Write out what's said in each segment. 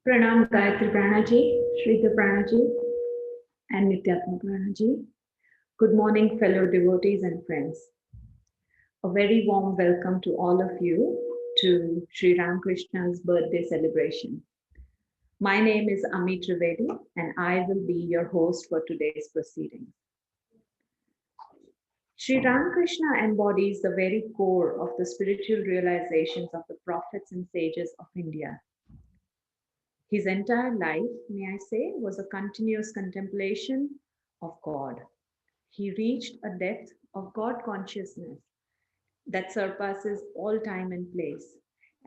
Pranam Gayatriprana ji, Shrita ji, and Nityaprana ji. Good morning, fellow devotees and friends. A very warm welcome to all of you to Sri Ramakrishna's birthday celebration. My name is Trivedi, and I will be your host for today's proceedings. Sri Ramakrishna embodies the very core of the spiritual realizations of the prophets and sages of India. His entire life, may I say, was a continuous contemplation of God. He reached a depth of God consciousness that surpasses all time and place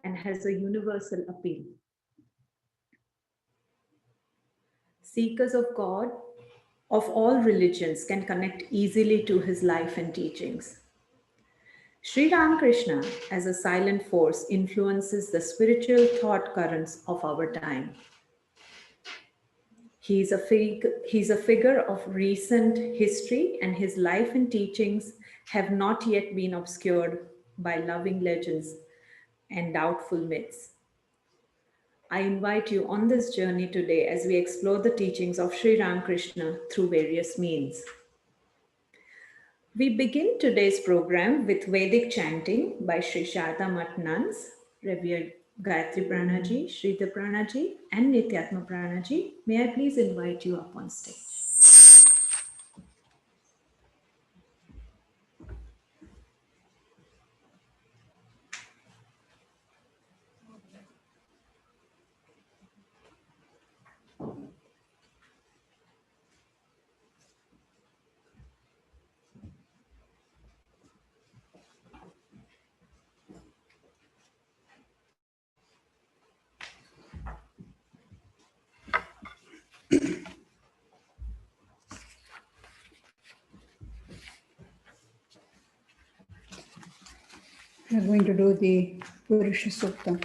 and has a universal appeal. Seekers of God of all religions can connect easily to his life and teachings. Sri Ramakrishna, as a silent force, influences the spiritual thought currents of our time. He's a figure of recent history, and his life and teachings have not yet been obscured by loving legends and doubtful myths. I invite you on this journey today as we explore the teachings of Sri Ramakrishna through various means. We begin today's program with Vedic chanting by Sri Sarada Nuns, Revered Gayatriprana ji, Shritaprana ji, and Nityaprana ji. May I please invite you up on stage. I'm going to do the Purusha Sukta.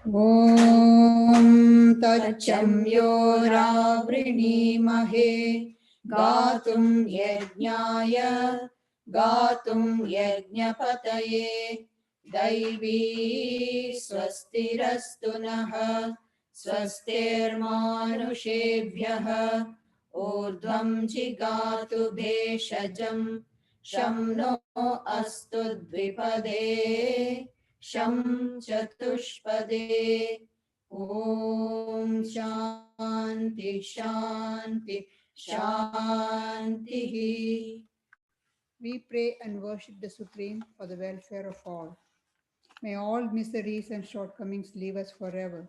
Om Tachamyo Ravrinemahe Gatum Yajnaya Gatum Yajnapataye Daivi Swastirastunaha Swastirmanushebhyaha Urdhvam Jigatu Bheshajam Shamno Astu Dvipade Sham Chatushpade Om Shanti Shanti Shanti. We pray and worship the Supreme for the welfare of all. May all miseries and shortcomings leave us forever,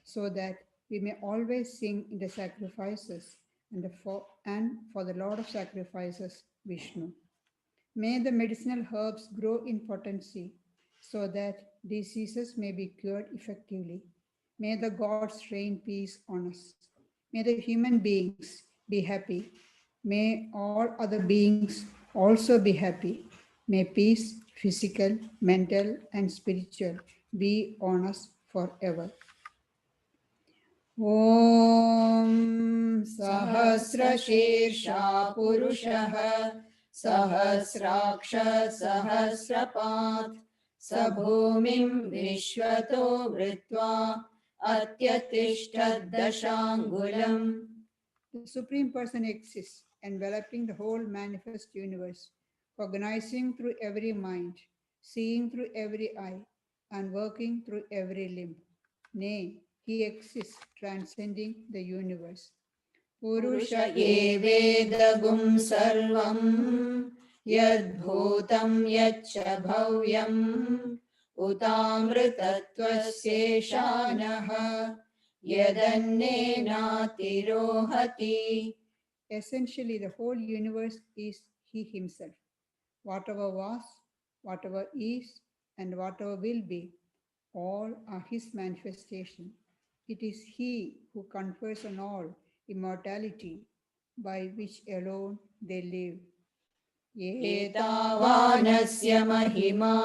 so that we may always sing in the sacrifices and for the Lord of sacrifices, Vishnu. May the medicinal herbs grow in potency so that diseases may be cured effectively. May the gods rain peace on us. May the human beings be happy. May all other beings also be happy. May peace, physical, mental, and spiritual, be on us forever. Om Sahasrashirsha Purushaha Sahasraksha Sahasrapat Sabhumim Vishwato Vritva Atyatishthad Dashangulam. The Supreme Person exists, enveloping the whole manifest universe, cognizing through every mind, seeing through every eye, and working through every limb. Nay, he exists, transcending the universe. Purusha evedagum sarvam yadbhutam yaccha bhavyam utamritatvaseshanaha yadannenatirohati. Essentially, the whole universe is he himself. Whatever was, whatever is, and whatever will be, all are his manifestation. It is He who confers on all immortality, by which alone they live. एतावानस्य महिमा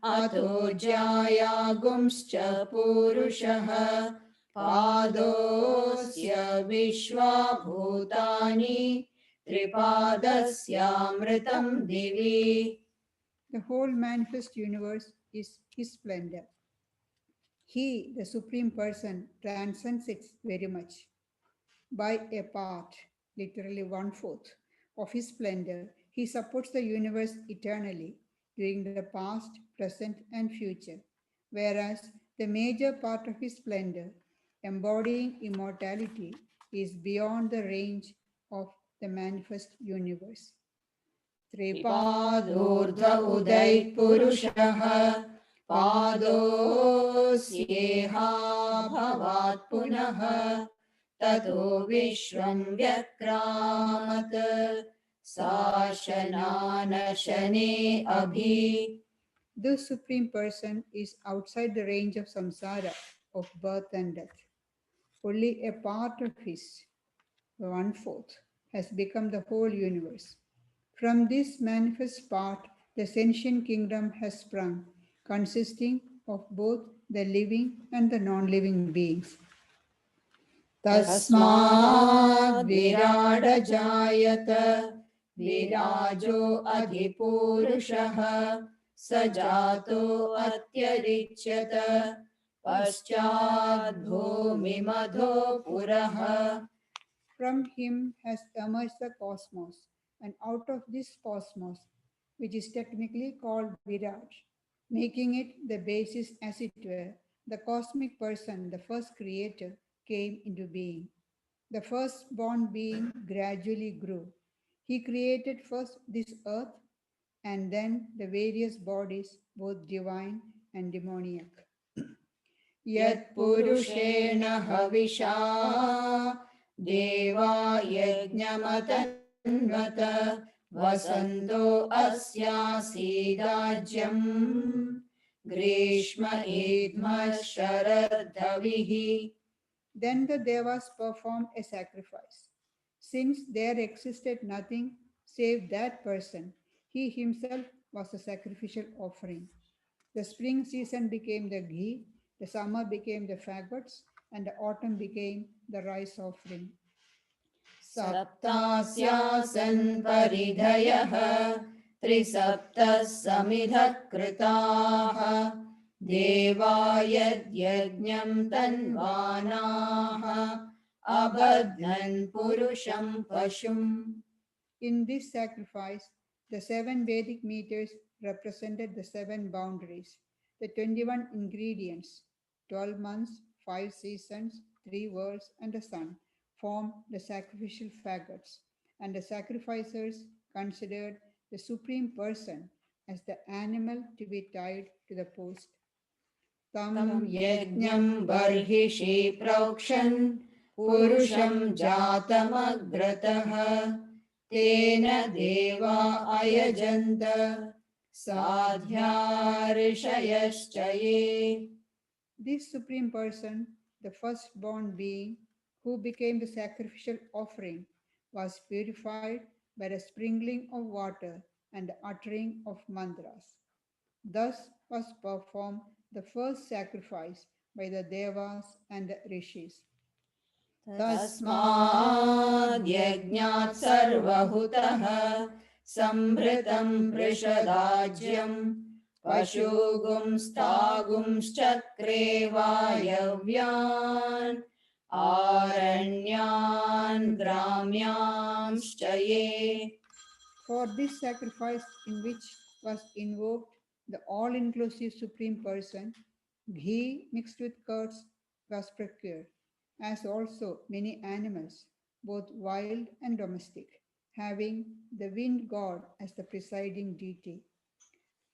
अतो ज्यायागुंश्च पूरुषः पादोऽस्य विश्वाभूतानि त्रिपादस्यामृतं दिवि. The whole manifest universe is His splendor. He, the Supreme Person, transcends it very much. By a part, literally one fourth, of His splendor, He supports the universe eternally during the past, present, and future. Whereas the major part of His splendor, embodying immortality, is beyond the range of the manifest universe. त्रिपादोर्ध्व उदैः पुरुषः पादोऽस्येहा भवात् पुनः ततो विश्वं व्यक्रामत् शासनानशने अभि. The Supreme Person is outside the range of samsara, of birth and death. Only a part of His, one fourth, has become the whole universe. From this manifest part, the sentient kingdom has sprung, consisting of both the living and the non-living beings. तस्माद् विराड जायत विराजो अधिपूरुषः स जातो अत्यरिच्यत पश्चाद् भूमिमधो पुरः. From him has emerged the cosmos, and out of this cosmos, which is technically called Viraj, making it the basis as it were, the cosmic person, the first creator, came into being. The firstborn being gradually grew. He created first this earth and then the various bodies, both divine and demoniac. यत्पुरुषेण हविषा देवा यज्ञमतन्वत वसन्तो अस्यासीदाज्यम् ग्रीष्म ईद्मः शरद्धविः. Then the Devas performed a sacrifice. Since there existed nothing save that person, he himself was a sacrificial offering. The spring season became the ghee, the summer became the fagots, and the autumn became the rice offering. सप्तास्यासन् परिधयः त्रिसप्तः समिधः कृताः देवा यद्यज्ञं तन्वानाः अबध्नन् पुरुषं पशुम्. In this sacrifice, the 7 Vedic meters represented the 7 boundaries, the 21 ingredients, 12 months, 5 seasons, 3 worlds, and a sun, formed the sacrificial fagots, and the sacrificers considered the Supreme Person as the animal to be tied to the post. तं यज्ञं बर्हिषि प्रोक्षन् पुरुषं जातमग्रतः तेन देवा अयजन्त साध्या ऋषयश्च ये. This Supreme Person, the firstborn being who became the sacrificial offering, was purified by the sprinkling of water and the uttering of mantras. Thus was performed the first sacrifice by the Devas and the Rishis. तस्माद् यज्ञात् सर्वहुतः संभृतं वृषदाज्यं पशुगुंस्तागुंश्चक्रे वायव्यान् आरण्यान् ग्राम्यांश्च ये. For this sacrifice, in which was invoked the all inclusive Supreme Person, ghee mixed with curds was procured, as also many animals, both wild and domestic, having the wind god as the presiding deity.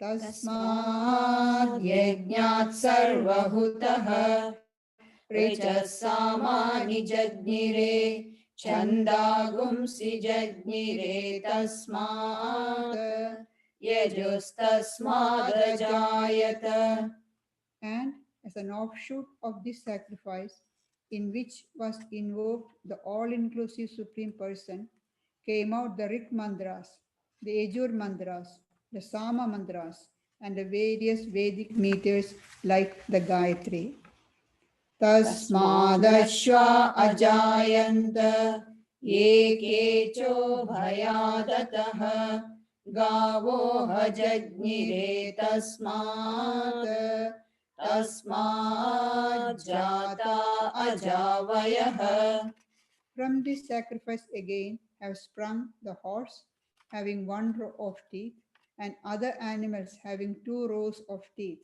तस्माद् यज्ञात् सर्वहुतः ऋचः सामानि जज्ञिरे छन्दागुंसि जज्ञिरे तस्मात् यजुस्तस्मादजायत. And as an offshoot of this sacrifice, in which was invoked the all-inclusive Supreme Person, came out the Rik mantras, the Yajur mantras, the Sama mantras, and the various Vedic meters like the Gayatri. तस्मादश्वा अजायन्त ये केचोभयादतः गावो हजज्ञिरे तस्मात् जाता अजावयः. From this sacrifice again have sprung the horse, having one row of teeth, and other animals having two rows of teeth,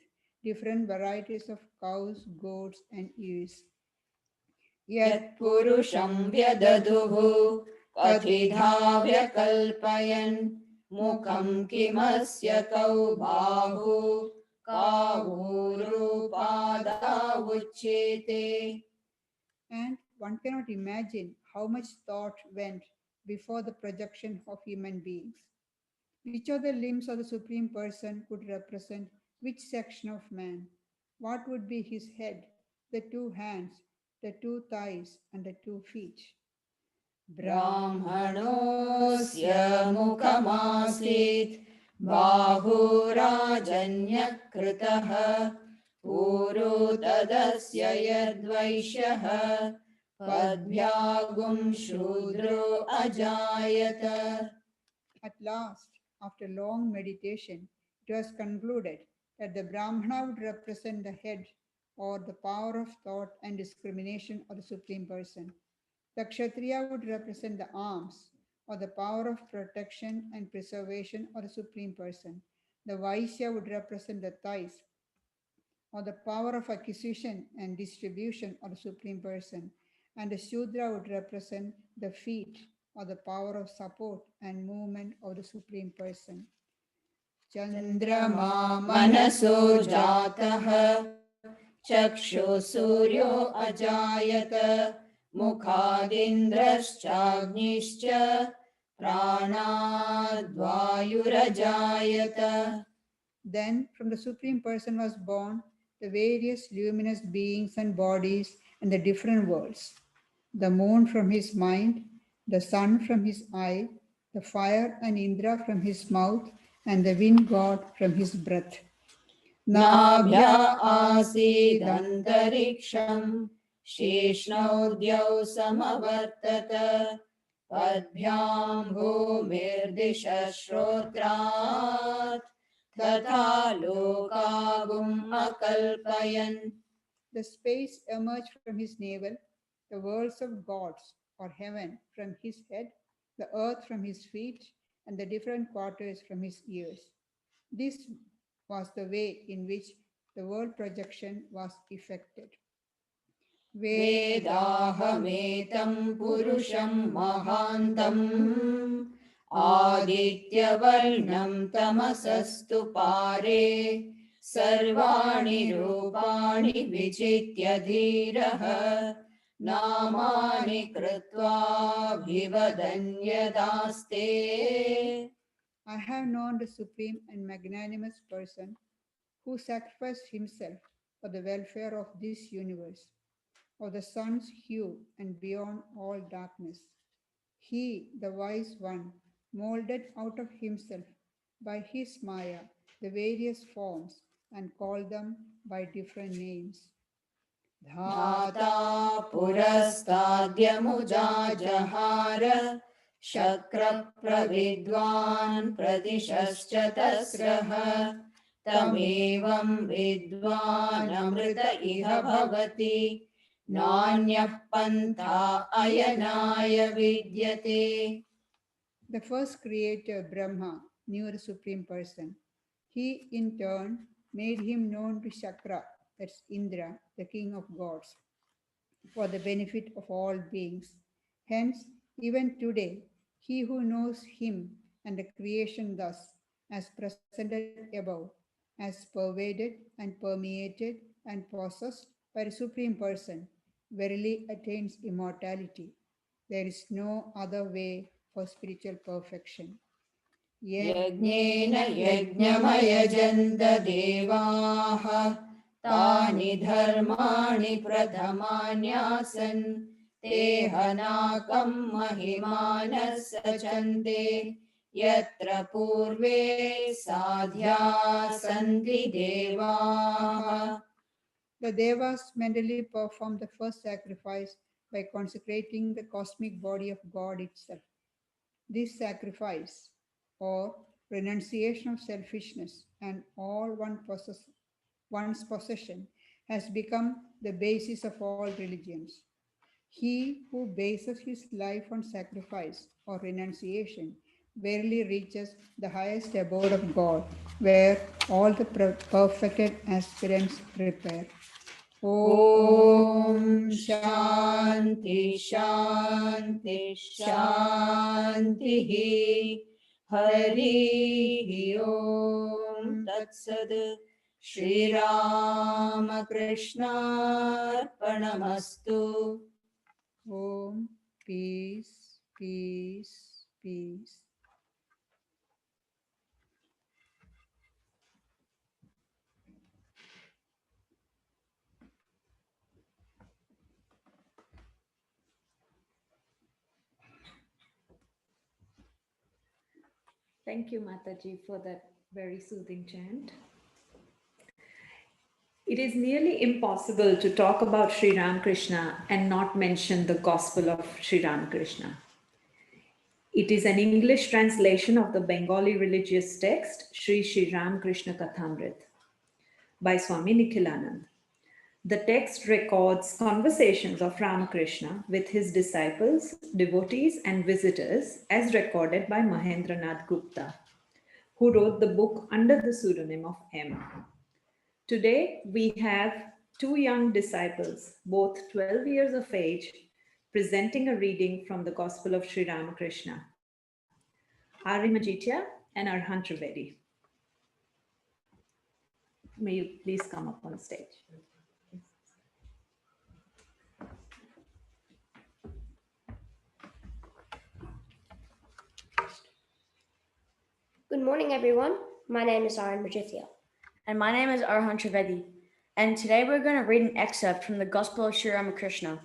different varieties of cows, goats, and ewes. यत्पुरुषं व्यदधुः कथिधा व्यकल्पयन् मुखं किमस्य कौ बाहु कावूरुपादा उच्येते. And one cannot imagine how much thought went before the projection of human beings. Which of the limbs of the Supreme Person could represent which section of man? What would be his head, the two hands, the two thighs, and the two feet? ब्राह्मणोऽस्य मुखमासीत् बाहुराजन्यकृतः पूरो तदस्य यद्वैश्यः पद्भ्यागुं शूद्रो अजायत. At last, after long meditation, it was concluded that the Brahmana would represent the head or the power of thought and discrimination of the Supreme Person. The Kshatriya would represent the arms or the power of protection and preservation of the Supreme Person. The Vaishya would represent the thighs or the power of acquisition and distribution of the Supreme Person. And the Shudra would represent the feet or the power of support and movement of the Supreme Person. चन्द्रमा मनसो जातः चक्षुः सूर्यो अजायत मुखादिन्द्रश्चाग्निश्च प्राणाद्वायुरजायत. Then from the Supreme Person was born the various luminous beings and bodies and the different worlds. The moon from his mind, the sun from his eye, the fire and Indra from his mouth, and the wind god from his breath. नाभ्या आसीदन्तरिक्षं शेष्णोद्यौ समवर्तत पद्भ्यां भूमिर्दिशः श्रोत्रात् तथा लोकागुम् अकल्पयन्. The space emerged from his navel, the worlds of gods or heaven from his head, the earth from his feet, and the different quarters from his ears. This was the way in which the world projection was effected. वेदाहमेतं पुरुषं महान्तम् आदित्यवर्णं तमसस्तु पारे सर्वाणि रूपाणि विचित्य धीरः नामानि कृत्वाभिवदन्यदास्ते. I have known the supreme and magnanimous person who sacrificed himself for the welfare of this universe, of the sun's hue and beyond all darkness. He, the wise one, molded out of himself by his Maya the various forms and called them by different names. धाता पुरस्ताद्यमुजाजहार शक्रप्रविद्वान् प्रदिशश्च तस्रः तमेवं विद्वानमृत इह भवति नान्यः पन्था अयनाय विद्यते. The first creator, Brahma, knew the Supreme Person. He, in turn, made him known to Shakra, that's Indra, the king of gods, for the benefit of all beings. Hence, even today, he who knows him and the creation thus, as presented above, as pervaded and permeated and possessed by the Supreme Person, verily attains immortality. There is no other way for spiritual perfection. यज्ञेन यज्ञमयजन्त देवाः तानि धर्माणि प्रथमान्यासन् ते हनाकं महिमानः सचन्ते यत्र पूर्वे साध्या सन्ति देवाः. The Devas mentally performed the first sacrifice by consecrating the cosmic body of God itself. This sacrifice, or renunciation of selfishness and all one's possession, has become the basis of all religions. He who bases his life on sacrifice or renunciation verily reaches the highest abode of God, where all the perfected aspirants prepare. ॐ शान्ति शान्ति शान्तिः. हरिः ॐ तत्सद्. श्रीरामकृष्णार्पणमस्तु. Om, peace, peace, peace. Thank you, Mataji, for that very soothing chant. It is nearly impossible to talk about Sri Ramakrishna and not mention the Gospel of Sri Ramakrishna. It is an English translation of the Bengali religious text Sri Sri Ramakrishna Kathamrit by Swami Nikhilanand. The text records conversations of Ramakrishna with his disciples, devotees, and visitors as recorded by Mahendranath Gupta, who wrote the book under the pseudonym of M. Today, we have two young disciples, both 12 years of age, presenting a reading from the Gospel of Sri Ramakrishna, Aarin Majithia and Arhaan Trivedi. May you please come up on stage. Good morning, everyone. My name is Aarin Majithia. And my name is Arhaan Trivedi. And today we're going to read an excerpt from the Gospel of Sri Ramakrishna.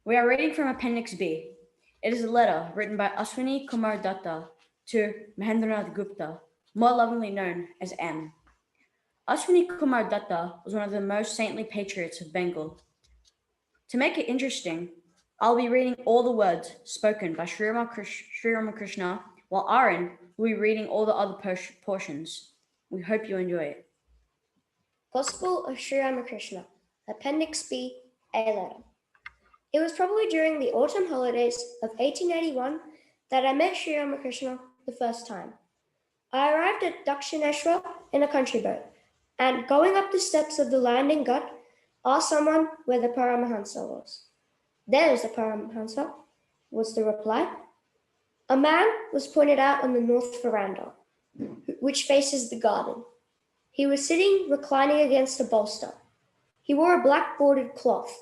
We are reading from Appendix B. It is a letter written by Ashwini Kumar Datta to Mahendranath Gupta, more lovingly known as M. Ashwini Kumar Datta was one of the most saintly patriots of Bengal. To make it interesting, I'll be reading all the words spoken by Sri Ramakrishna, while Aarin will be reading all the other portions. We hope you enjoy it. Gospel of Sri Ramakrishna, Appendix B, A letter. It was probably during the autumn holidays of 1881 that I met Sri Ramakrishna the first time. I arrived at Dakshineshwar in a country boat, and going up the steps of the landing gut, asked someone where the Paramahansa was. There's the Paramahansa, was the reply. A man was pointed out on the north veranda, which faces the garden. He was sitting reclining against a bolster. He wore a black bordered cloth.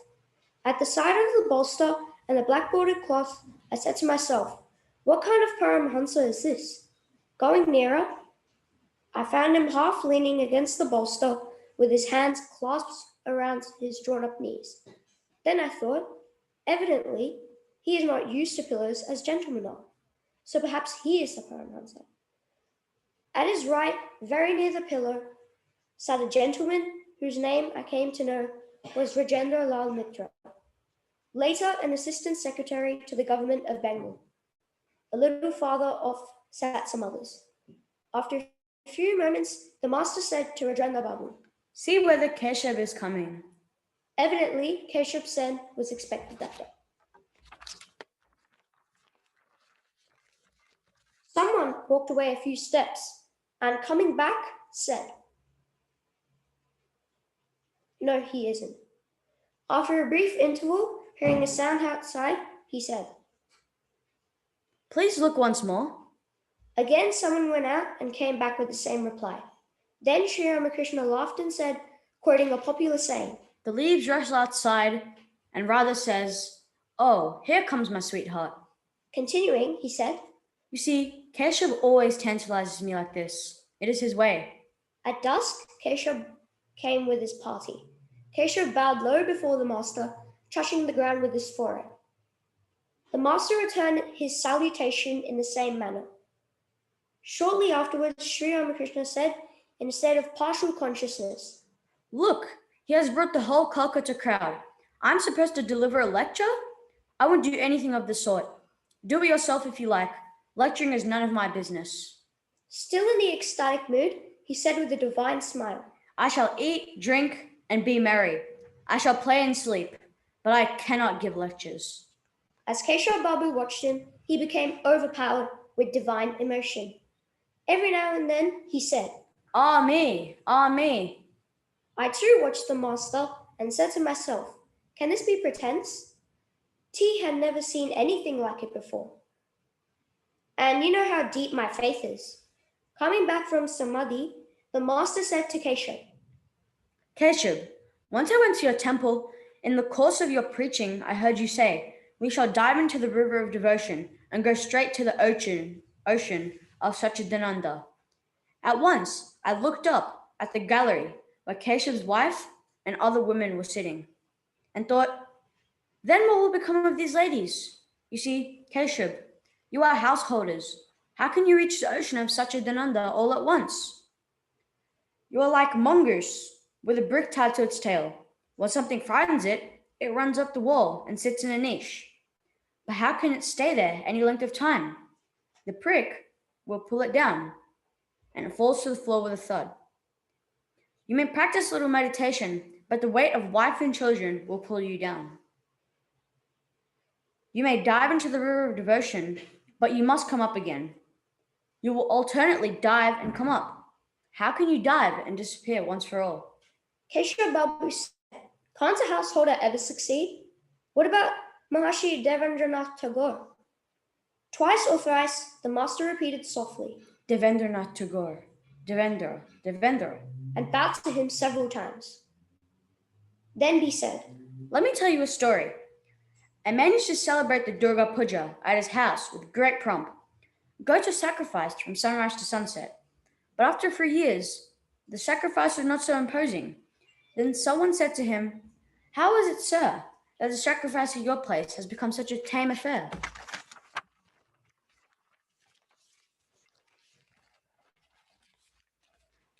At the side of the bolster and the black bordered cloth, I said to myself, what kind of Paramahansa is this? Going nearer, I found him half leaning against the bolster with his hands clasped around his drawn up knees. Then I thought, evidently, he is not used to pillows as gentlemen are. So perhaps he is the Paramahansa. At his right, very near the pillar, sat a gentleman whose name I came to know was Rajendra Lal Mitra, later an assistant secretary to the government of Bengal. A little farther off sat some others. After a few moments, the master said to Rajendra Babu, See whether Keshav is coming. Evidently, Keshav Sen was expected that day. Someone walked away a few steps and coming back said, No, he isn't. After a brief interval, hearing a sound outside, he said, Please look once more. Again, someone went out and came back with the same reply. Then Sri Ramakrishna laughed and said, quoting a popular saying, The leaves rustle outside and Radha says, Oh, here comes my sweetheart. Continuing, he said, You see, Keshav always tantalizes me like this. It is his way. At dusk, Keshav came with his party. Keshav bowed low before the master, touching the ground with his forehead. The master returned his salutation in the same manner. Shortly afterwards, Sri Ramakrishna said, in a state of partial consciousness, Look, he has brought the whole Calcutta crowd. I'm supposed to deliver a lecture? I won't do anything of the sort. Do it yourself if you like. Lecturing is none of my business. Still in the ecstatic mood, he said with a divine smile, I shall eat, drink, and be merry. I shall play and sleep, but I cannot give lectures. As Keshav Babu watched him, he became overpowered with divine emotion. Every now and then he said, Ah me, ah me. I too watched the master and said to myself, can this be pretense? T had never seen anything like it before. And you know how deep my faith is. Coming back from Samadhi, the master said to Keshav, Keshav, once I went to your temple. In the course of your preaching, I heard you say, we shall dive into the river of devotion and go straight to the ocean of Satchidananda. At once, I looked up at the gallery where Keshav's wife and other women were sitting and thought, then what will become of these ladies? You see, Keshav, you are householders. How can you reach the ocean of Satchidananda all at once? You are like mongoose with a brick tied to its tail. When something frightens it, it runs up the wall and sits in a niche. But how can it stay there any length of time? The prick will pull it down, and it falls to the floor with a thud. You may practice little meditation, but the weight of wife and children will pull you down. You may dive into the river of devotion, but you must come up again. You will alternately dive and come up. How can you dive and disappear once for all? Keshav Babu said, can't a householder ever succeed? What about Maharshi Devendranath Tagore? Twice or thrice, the master repeated softly, Devendranath Tagore, Devendra, Devendra, and bowed to him several times. Then he said, let me tell you a story. A man used to celebrate the Durga Puja at his house with great pomp. Goats were sacrificed from sunrise to sunset. But after 3 years, the sacrifice was not so imposing. Then someone said to him, how is it, sir, that the sacrifice at your place has become such a tame affair?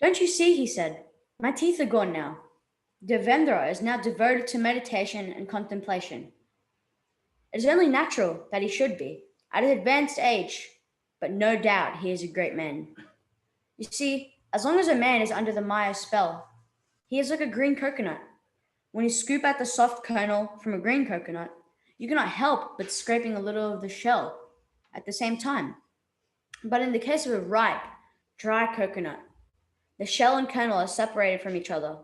Don't you see, he said, my teeth are gone now. Devendra is now devoted to meditation and contemplation. It is only natural that he should be, at his advanced age, but no doubt he is a great man. You see, as long as a man is under the Maya spell, he is like a green coconut. When you scoop out the soft kernel from a green coconut, you cannot help but scraping a little of the shell at the same time. But in the case of a ripe, dry coconut, the shell and kernel are separated from each other.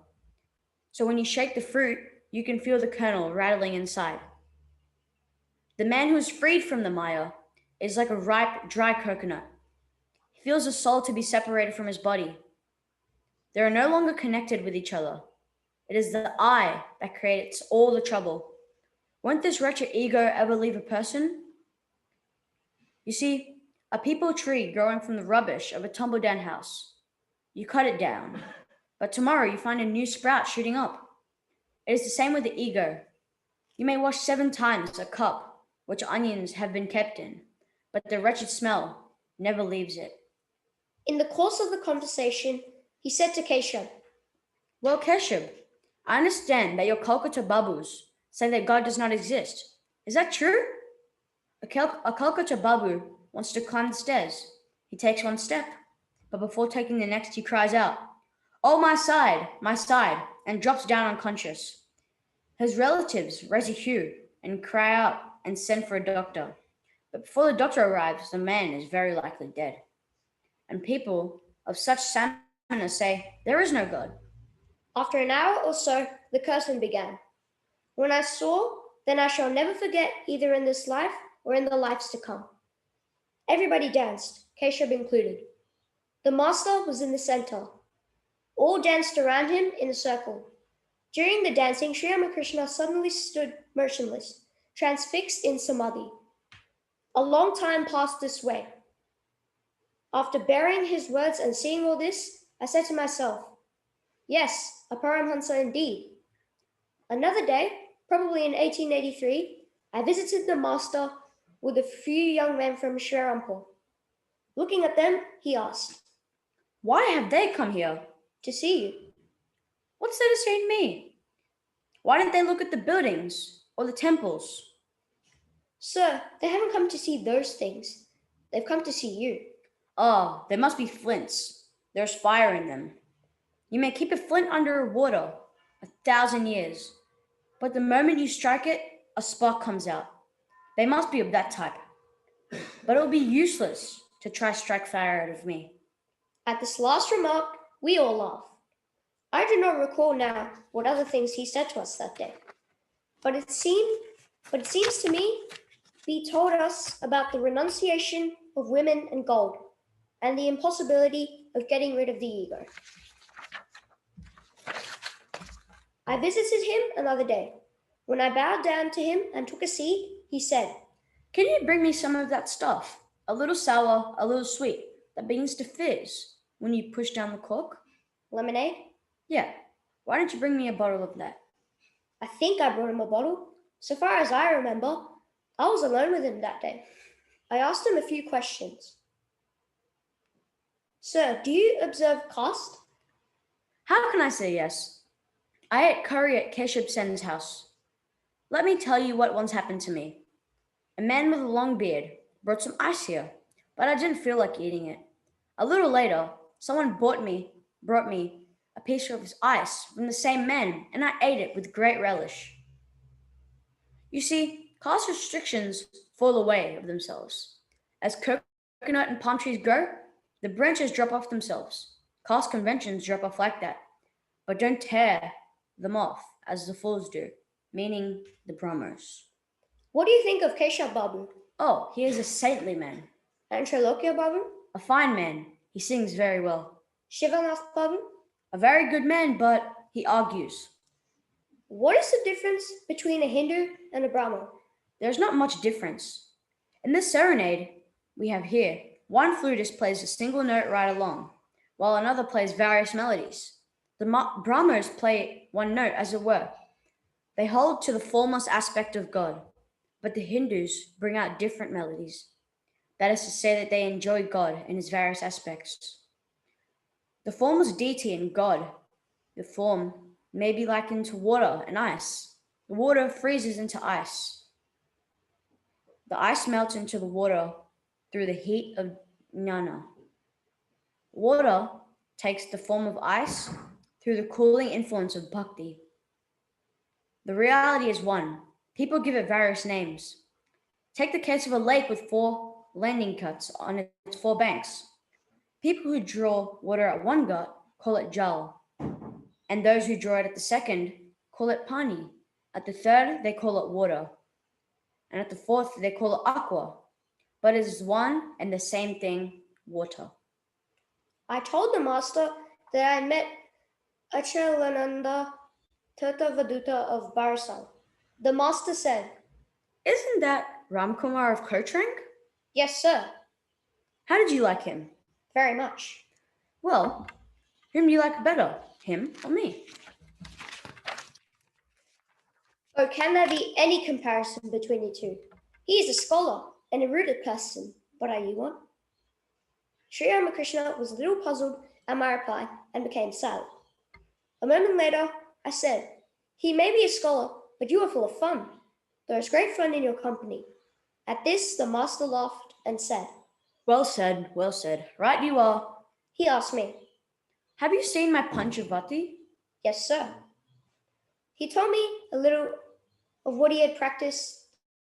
So when you shake the fruit, you can feel the kernel rattling inside. The man who is freed from the Maya is like a ripe, dry coconut. He feels the soul to be separated from his body. They are no longer connected with each other. It is the I that creates all the trouble. Won't this wretched ego ever leave a person? You see, a peepal tree growing from the rubbish of a tumble-down house. You cut it down, but tomorrow you find a new sprout shooting up. It is the same with the ego. You may wash 7 times a cup which onions have been kept in, but the wretched smell never leaves it. in the course of the conversation, he said to Keshav, Well, Keshav, I understand that your Calcutta Babus say that God does not exist. Is that true? A Calcutta Babu wants to climb the stairs. He takes 1 step, but before taking the next, he cries out, Oh, my side, and drops down unconscious. His relatives raise a hue and cry out and send for a doctor. But before the doctor arrives, the man is very likely dead. And people of such stamina say, There is no God. After an hour or so, the curtain began. When I saw, then I shall never forget, either in this life or in the lives to come. Everybody danced, Keshav included. The master was in the center. All danced around him in a circle. During the dancing, Sri Ramakrishna suddenly stood motionless, transfixed in samadhi. A long time passed this way. After bearing his words and seeing all this, I said to myself, Yes, a Paramhansa indeed. Another day, probably in 1883, I visited the master with a few young men from Srirampur. Looking at them, he asked, Why have they come here? "To see you." What's there to say to me? Why didn't they look at the buildings or the temples? "Sir, they haven't come to see those things. They've come to see you." Oh, they must be flints. There's fire in them. You may keep a flint under water 1,000 years, but the moment you strike it, a spark comes out. They must be of that type. But it will be useless to try to strike fire out of me. At this last remark, we all laughed. I do not recall now what other things he said to us that day, but it seems to me he told us about the renunciation of women and gold and the impossibility of getting rid of the ego. I visited him another day. When I bowed down to him and took a seat, he said, Can you bring me some of that stuff? A little sour, a little sweet, that begins to fizz when you push down the cork? "Lemonade?" Yeah. Why don't you bring me a bottle of that? I think I brought him a bottle. So far as I remember, I was alone with him that day. I asked him a few questions. "Sir, do you observe caste?" How can I say yes? I ate curry at Keshab Sen's house. Let me tell you what once happened to me. A man with a long beard brought some ice here, but I didn't feel like eating it. A little later, someone brought me a piece of his ice from the same man, and I ate it with great relish. You see, caste restrictions fall away of themselves. As coconut and palm trees grow, the branches drop off themselves. Caste conventions drop off like that, but don't tear them off as the fools do, meaning the Brahmos. What do you think of Keshav Babu Oh, he is a saintly man, and Trilokya Babu? a fine man. He sings very well. Shivanath Babu? A very good man, but he argues. What is the difference between a Hindu and a Brahmo? There's not much difference. In this serenade we have here, one flutist plays a single note right along, while another plays various melodies. The Brahmos play one note, as it were. They hold to the formless aspect of God, but the Hindus bring out different melodies. That is to say that they enjoy God in his various aspects. The formless deity in God, the form, may be likened to water and ice. The water freezes into ice. The ice melts into the water through the heat of jnana. Water takes the form of ice through the cooling influence of bhakti. The reality is one. People give it various names. Take the case of a lake with 4 landing cuts on its 4 banks. People who draw water at one gut call it jal, and those who draw it at the second call it pani. At the third, they call it water, and at the fourth, they call it aqua. But it is one and the same thing, water. I told the master that I met Achalananda Tirthavaduta of Barisal. The master said, Isn't that Ramkumar of Kotrang? "Yes, sir, How did you like him? very much." Well, whom do you like better, him or me? Oh, can there be any comparison between you two? He is a scholar and a rooted person, but are you one? Sri Ramakrishna was a little puzzled at my reply and became silent. A moment later, I said, "He may be a scholar, but you are full of fun. There is great fun in your company." At this, the master laughed and said, Well said, well said. Right you are. he asked me, Have you seen my Panchavati? "Yes, sir." He told me a little of what he had practiced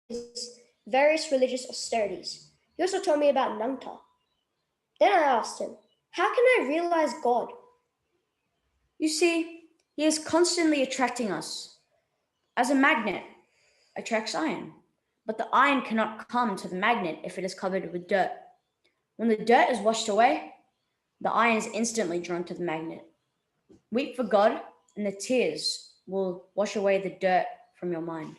in his various religious austerities. He also told me about Nanta. Then I asked him, "How can I realize God?" You see, he is constantly attracting us. As a magnet attracts iron, but the iron cannot come to the magnet if it is covered with dirt. When the dirt is washed away, the iron is instantly drawn to the magnet. Weep for God, and the tears will wash away the dirt from your mind.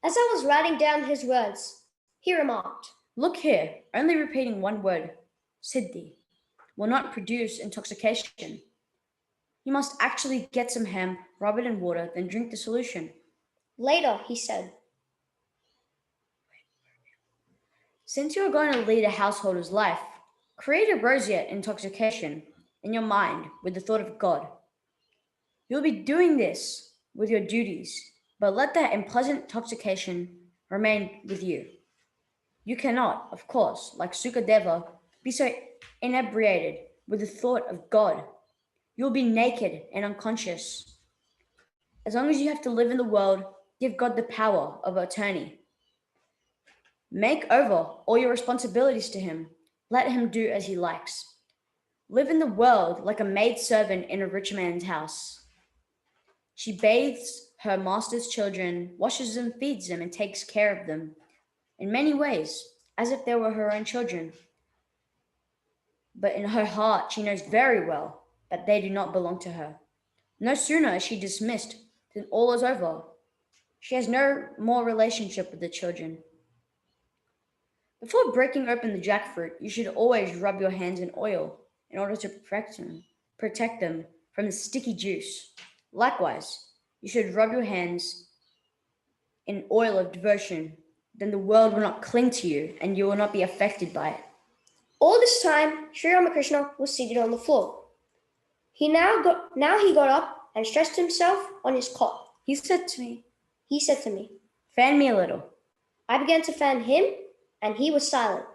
As I was writing down his words, he remarked, Look here, only repeating one word, siddhi, will not produce intoxication. You must actually get some hemp, rub it in water, then drink the solution. Later, he said. Since you are going to lead a householder's life, create a roseate intoxication in your mind with the thought of God. You'll be doing this with your duties, but let that unpleasant intoxication remain with you. You cannot, of course, like Sukadeva, be so inebriated with the thought of God. You'll be naked and unconscious. As long as you have to live in the world, give God the power of attorney. Make over all your responsibilities to Him. Let Him do as He likes. Live in the world like a maidservant in a rich man's house. She bathes her master's children, washes them, feeds them, and takes care of them in many ways, as if they were her own children. But in her heart, she knows very well that they do not belong to her. No sooner is she dismissed than all is over. She has no more relationship with the children. Before breaking open the jackfruit, you should always rub your hands in oil in order to protect them from the sticky juice. Likewise, you should rub your hands in oil of devotion. Then the world will not cling to you and you will not be affected by it. All this time, Sri Ramakrishna was seated on the floor. He got up and stretched himself on his cot. He said to me, "Fan me a little." I began to fan him, and he was silent.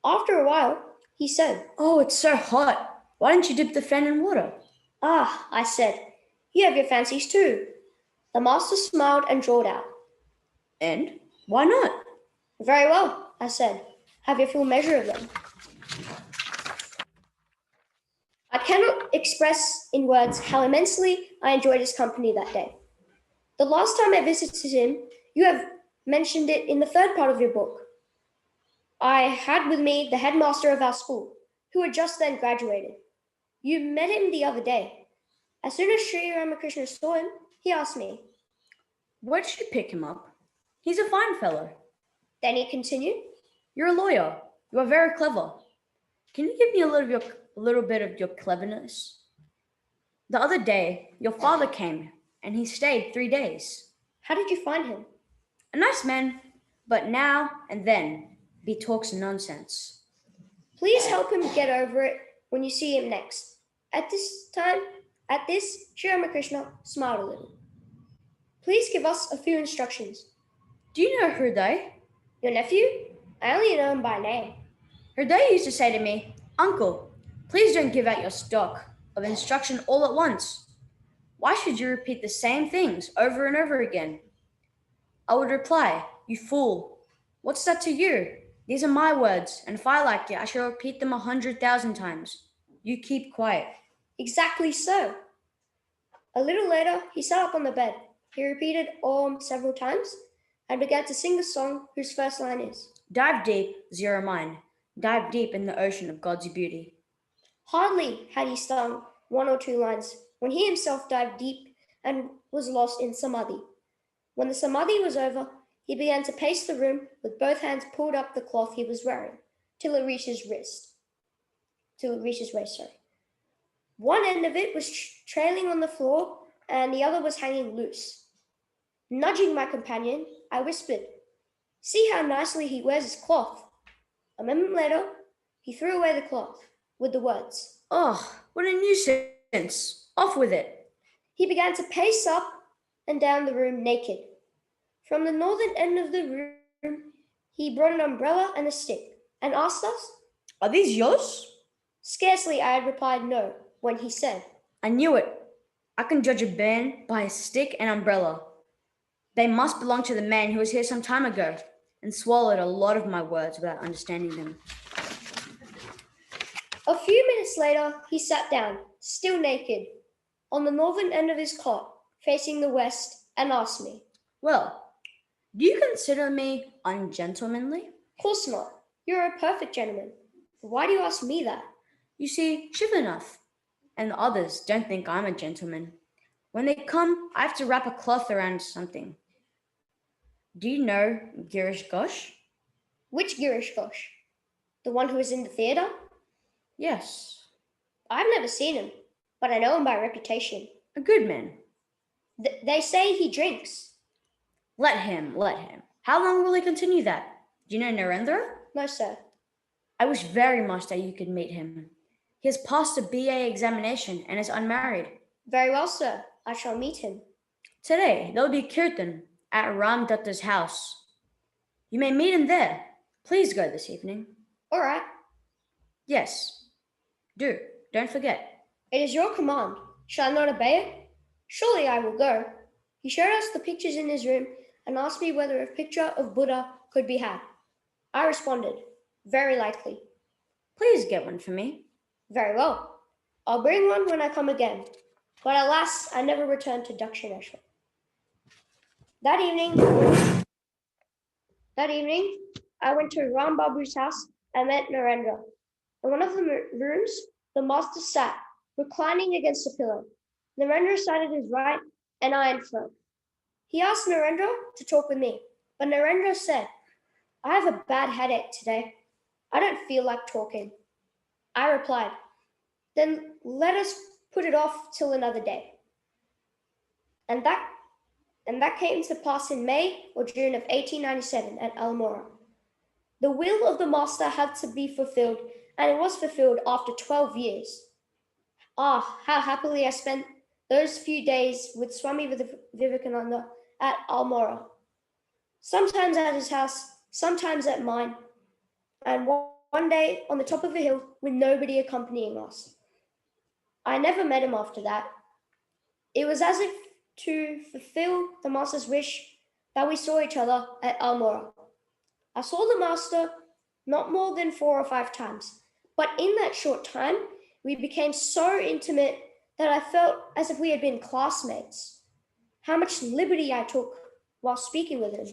After a while, he said, "Oh, it's so hot. Why don't you dip the fan in water?" "Ah," I said, "you have your fancies too." The master smiled and drawled out, "And why not?" "Very well," I said, "have your full measure of them." I cannot express in words how immensely I enjoyed his company that day. The last time I visited him, you have mentioned it in the third part of your book. I had with me the headmaster of our school, who had just then graduated. You met him the other day. As soon as Sri Ramakrishna saw him, he asked me, "Where did you pick him up? He's a fine fellow." Then he continued, "You're a lawyer. You are very clever. Can you give me a little bit of your cleverness? The other day, your father came and he stayed 3 days. How did you find him? A nice man, but now and then he talks nonsense. Please help him get over it when you see him next." At this, Sri Ramakrishna smiled a little. "Please give us a few instructions." Do you know Hriday? Your nephew? I only know him by name. Hriday used to say to me, "Uncle, please don't give out your stock of instruction all at once. Why should you repeat the same things over and over again?" I would reply, "You fool, what's that to you? These are my words, and if I like it, I shall repeat them 100,000 times. You keep quiet." Exactly so. A little later, he sat up on the bed. He repeated Om several times and began to sing the song whose first line is, Dive deep, zero mind. Dive deep in the ocean of God's beauty. Hardly had he sung one or two lines when he himself dived deep and was lost in samadhi. When the samadhi was over, he began to pace the room with both hands pulled up the cloth he was wearing till it reached his waist. One end of it was trailing on the floor and the other was hanging loose. Nudging my companion, I whispered, "See how nicely he wears his cloth." A moment later, he threw away the cloth with the words, "Oh, what a nuisance. Off with it." He began to pace up and down the room naked. From the northern end of the room, he brought an umbrella and a stick and asked us, "Are these yours?" Scarcely I had replied no when he said, "I knew it. I can judge a man by his stick and umbrella. They must belong to the man who was here some time ago and swallowed a lot of my words without understanding them." A few minutes later, he sat down, still naked, on the northern end of his cot, facing the west, and asked me, "Well, do you consider me ungentlemanly?" Of course not. You're a perfect gentleman. Why do you ask me that? You see, Shivanath and the others don't think I'm a gentleman. When they come, I have to wrap a cloth around something. Do you know Girish Ghosh? Which Girish Ghosh? The one who was in the theatre? Yes. I've never seen him, but I know him by reputation. A good man. They say he drinks. Let him. How long will he continue that? Do you know Narendra? No, sir. I wish very much that you could meet him. He has passed a BA examination and is unmarried. Very well, sir. I shall meet him. Today, there will be kirtan at Ram Datta's house. You may meet him there. Please go this evening. All right. Yes. Do. Don't forget. It is your command. Shall I not obey it? Surely I will go. He showed us the pictures in his room and asked me whether a picture of Buddha could be had. I responded, very likely. Please get one for me. Very well. I'll bring one when I come again. But alas, I never returned to Dakshineshwar. That evening, I went to Ram Babu's house and met Narendra. In one of the rooms, the master sat, reclining against a pillow. Narendra sat at his right and I in front. He asked Narendra to talk with me, but Narendra said, I have a bad headache today. I don't feel like talking. I replied, then let us put it off till another day. And that came to pass in May or June of 1897 at Almora. The will of the master had to be fulfilled, and it was fulfilled after 12 years. Ah, how happily I spent those few days with Swami Vivekananda at Almora. Sometimes at his house, sometimes at mine, and one day on the top of a hill with nobody accompanying us. I never met him after that. It was as if to fulfill the master's wish that we saw each other at Almora. I saw the master not more than 4 or 5 times, but in that short time, we became so intimate that I felt as if we had been classmates. How much liberty I took while speaking with him.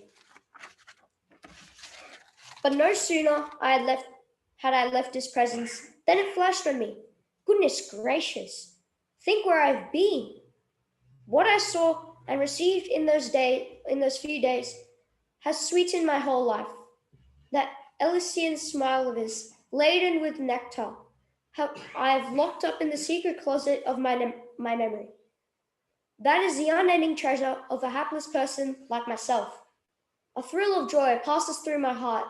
But no sooner had I left his presence than it flashed on me. Goodness gracious, think where I've been. What I saw and received in those few days has sweetened my whole life. That Elysian smile of his, laden with nectar, I have locked up in the secret closet of my memory. That is the unending treasure of a hapless person like myself. A thrill of joy passes through my heart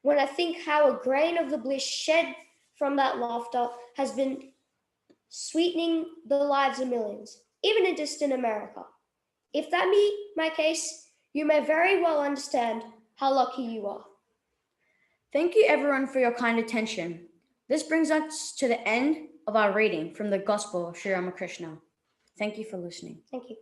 when I think how a grain of the bliss shed from that laughter has been sweetening the lives of millions, even in distant America. If that be my case, you may very well understand how lucky you are. Thank you everyone for your kind attention. This brings us to the end of our reading from the Gospel of Sri Ramakrishna. Thank you for listening. Thank you.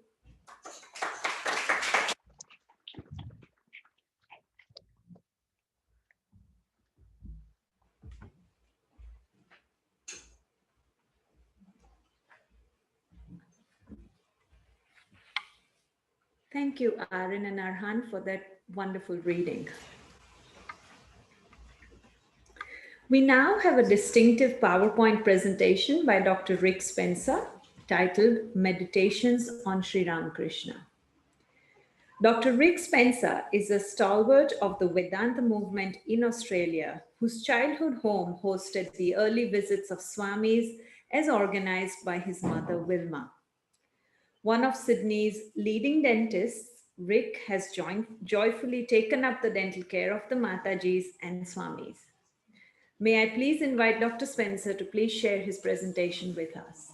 Thank you, Aarin and Arhaan, for that wonderful reading. We now have a distinctive PowerPoint presentation by Dr. Rick Spencer titled Meditations on Sri Ramakrishna. Dr. Rick Spencer is a stalwart of the Vedanta movement in Australia, whose childhood home hosted the early visits of Swamis as organized by his mother, Wilma. One of Sydney's leading dentists, Rick has joyfully taken up the dental care of the Matajis and Swamis. May I please invite Dr. Spencer to please share his presentation with us.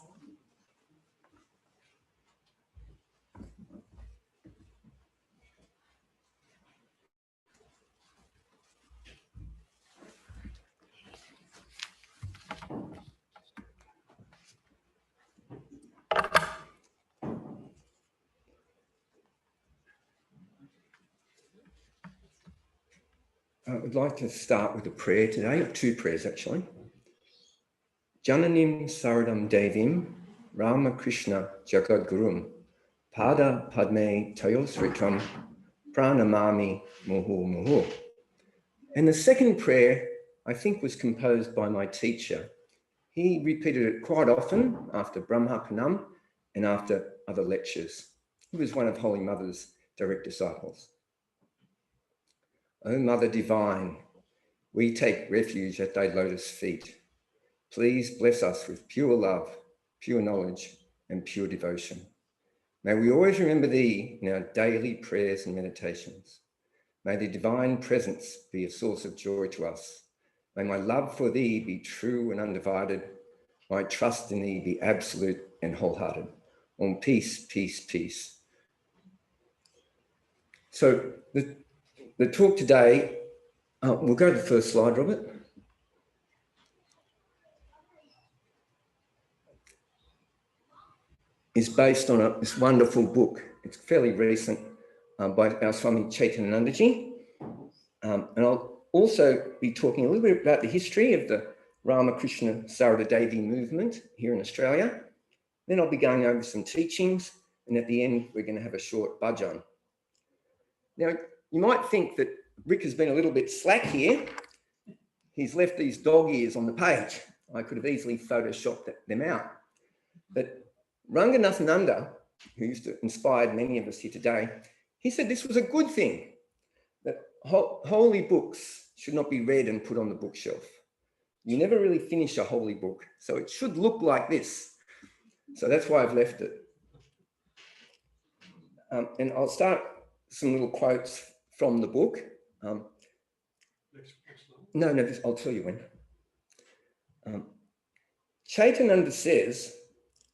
I would like to start with a prayer today, 2 prayers actually. Jananim Saradam Devim Ramakrishna Jagadgurum Pada Padme Tayosritam Pranamami Muhu Muhu. And the second prayer, I think, was composed by my teacher. He repeated it quite often after Brahmapanam and after other lectures. He was one of Holy Mother's direct disciples. O Mother Divine, we take refuge at thy lotus feet. Please bless us with pure love pure knowledge, and pure devotion. May we always remember thee in our daily prayers and meditations. May the divine presence be a source of joy to us. May my love for thee be true and undivided. My trust in thee be absolute and wholehearted. On peace, peace, peace. So the talk today, we'll go to the first slide, Robert. Is based on this wonderful book. It's fairly recent by our Swami Chaitananandaji. And I'll also be talking a little bit about the history of the Ramakrishna Sarada Devi movement here in Australia. Then I'll be going over some teachings, and at the end, we're going to have a short bhajan. Now, you might think that Rick has been a little bit slack here. He's left these dog ears on the page. I could have easily photoshopped them out. But Ranganathananda, who used to inspire many of us here today, he said this was a good thing, that holy books should not be read and put on the bookshelf. You never really finish a holy book, so it should look like this. So that's why I've left it. And I'll start some little quotes from the book. No, I'll tell you when. Chaitananda says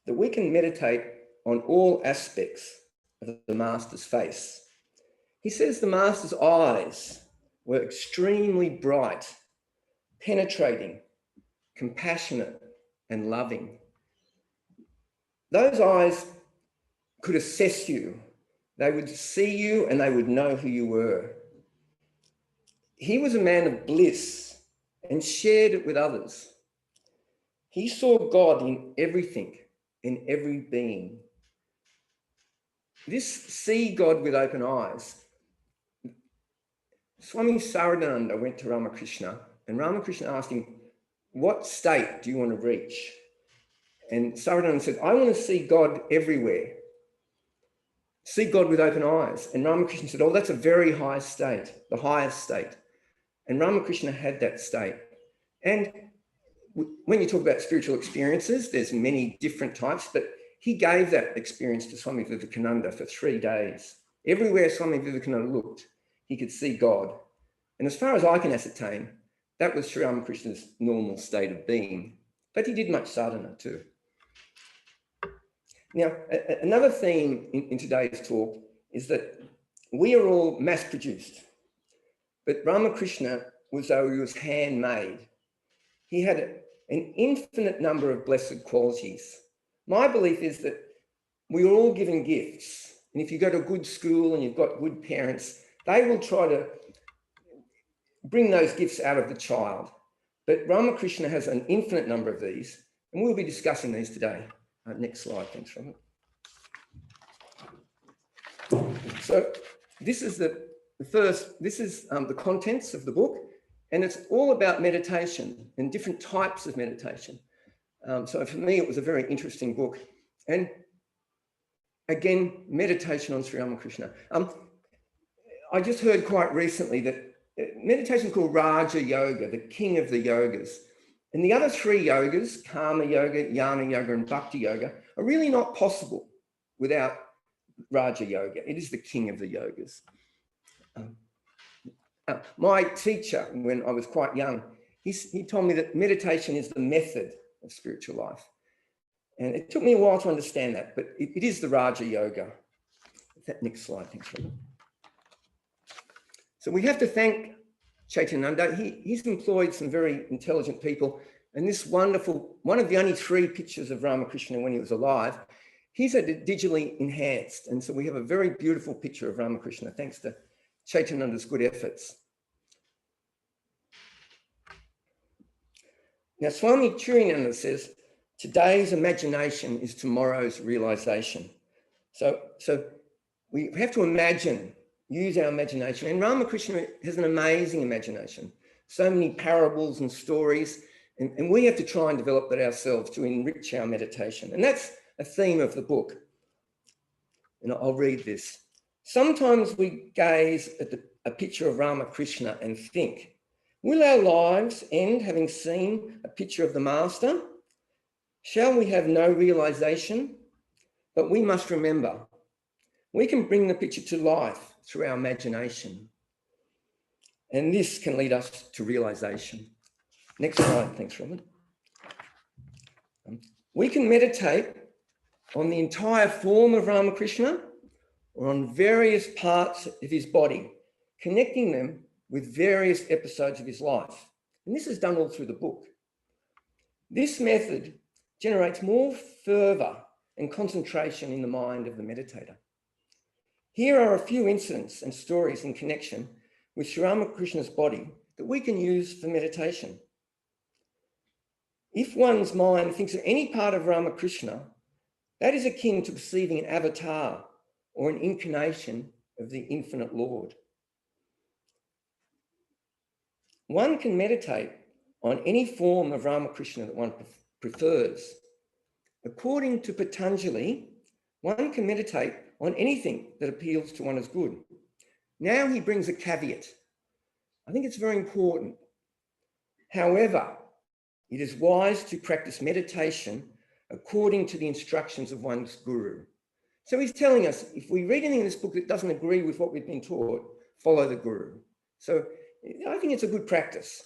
that we can meditate on all aspects of the Master's face. He says the Master's eyes were extremely bright, penetrating, compassionate, and loving. Those eyes could assess you. They would see you and they would know who you were. He was a man of bliss and shared it with others. He saw God in everything, in every being. This see God with open eyes. Swami Saradananda went to Ramakrishna, and Ramakrishna asked him, what state do you want to reach? And Saradananda said, I want to see God everywhere. See God with open eyes. And Ramakrishna said, oh, that's a very high state, the highest state. And Ramakrishna had that state. And when you talk about spiritual experiences, there's many different types, but he gave that experience to Swami Vivekananda for 3 days. Everywhere Swami Vivekananda looked, he could see God. And as far as I can ascertain, that was Sri Ramakrishna's normal state of being. But he did much sadhana too. Now, another theme in today's talk is that we are all mass-produced, but Ramakrishna was though he was handmade. He had an infinite number of blessed qualities. My belief is that we are all given gifts. And if you go to a good school and you've got good parents, they will try to bring those gifts out of the child. But Ramakrishna has an infinite number of these, and we'll be discussing these today. Next slide, thanks, Robert. So this is the contents of the book, and it's all about meditation and different types of meditation. So for me, it was a very interesting book. And again, meditation on Sri Ramakrishna. I just heard quite recently that meditation is called Raja Yoga, the king of the yogas. And the other 3 yogas, Karma Yoga, Jnana Yoga, and Bhakti Yoga, are really not possible without Raja Yoga. It is the king of the yogas. My teacher, when I was quite young, he told me that meditation is the method of spiritual life. And it took me a while to understand that, but it is the Raja Yoga. That next slide, thanks, Robert. So we have to thank Chaitananda. He's employed some very intelligent people, and this wonderful, one of the only 3 pictures of Ramakrishna when he was alive, he's had it digitally enhanced. And so we have a very beautiful picture of Ramakrishna, thanks to Chaitananda's good efforts. Now, Swami Chirananda says, today's imagination is tomorrow's realization. So we have to imagine, use our imagination. And Ramakrishna has an amazing imagination. So many parables and stories. And we have to try and develop that ourselves to enrich our meditation. And that's a theme of the book. And I'll read this. Sometimes we gaze at a picture of Ramakrishna and think, will our lives end having seen a picture of the Master? Shall we have no realization? But we must remember, we can bring the picture to life through our imagination. And this can lead us to realization. Next slide, thanks, Robert. We can meditate on the entire form of Ramakrishna or on various parts of his body, connecting them with various episodes of his life. And this is done all through the book. This method generates more fervor and concentration in the mind of the meditator. Here are a few incidents and stories in connection with Sri Ramakrishna's body that we can use for meditation. If one's mind thinks of any part of Ramakrishna, that is akin to perceiving an avatar or an incarnation of the infinite Lord. One can meditate on any form of Ramakrishna that one prefers. According to Patanjali, one can meditate on anything that appeals to one as good. Now he brings a caveat. I think it's very important. However, it is wise to practice meditation according to the instructions of one's guru. So he's telling us, if we read anything in this book that doesn't agree with what we've been taught, follow the guru. So I think it's a good practice.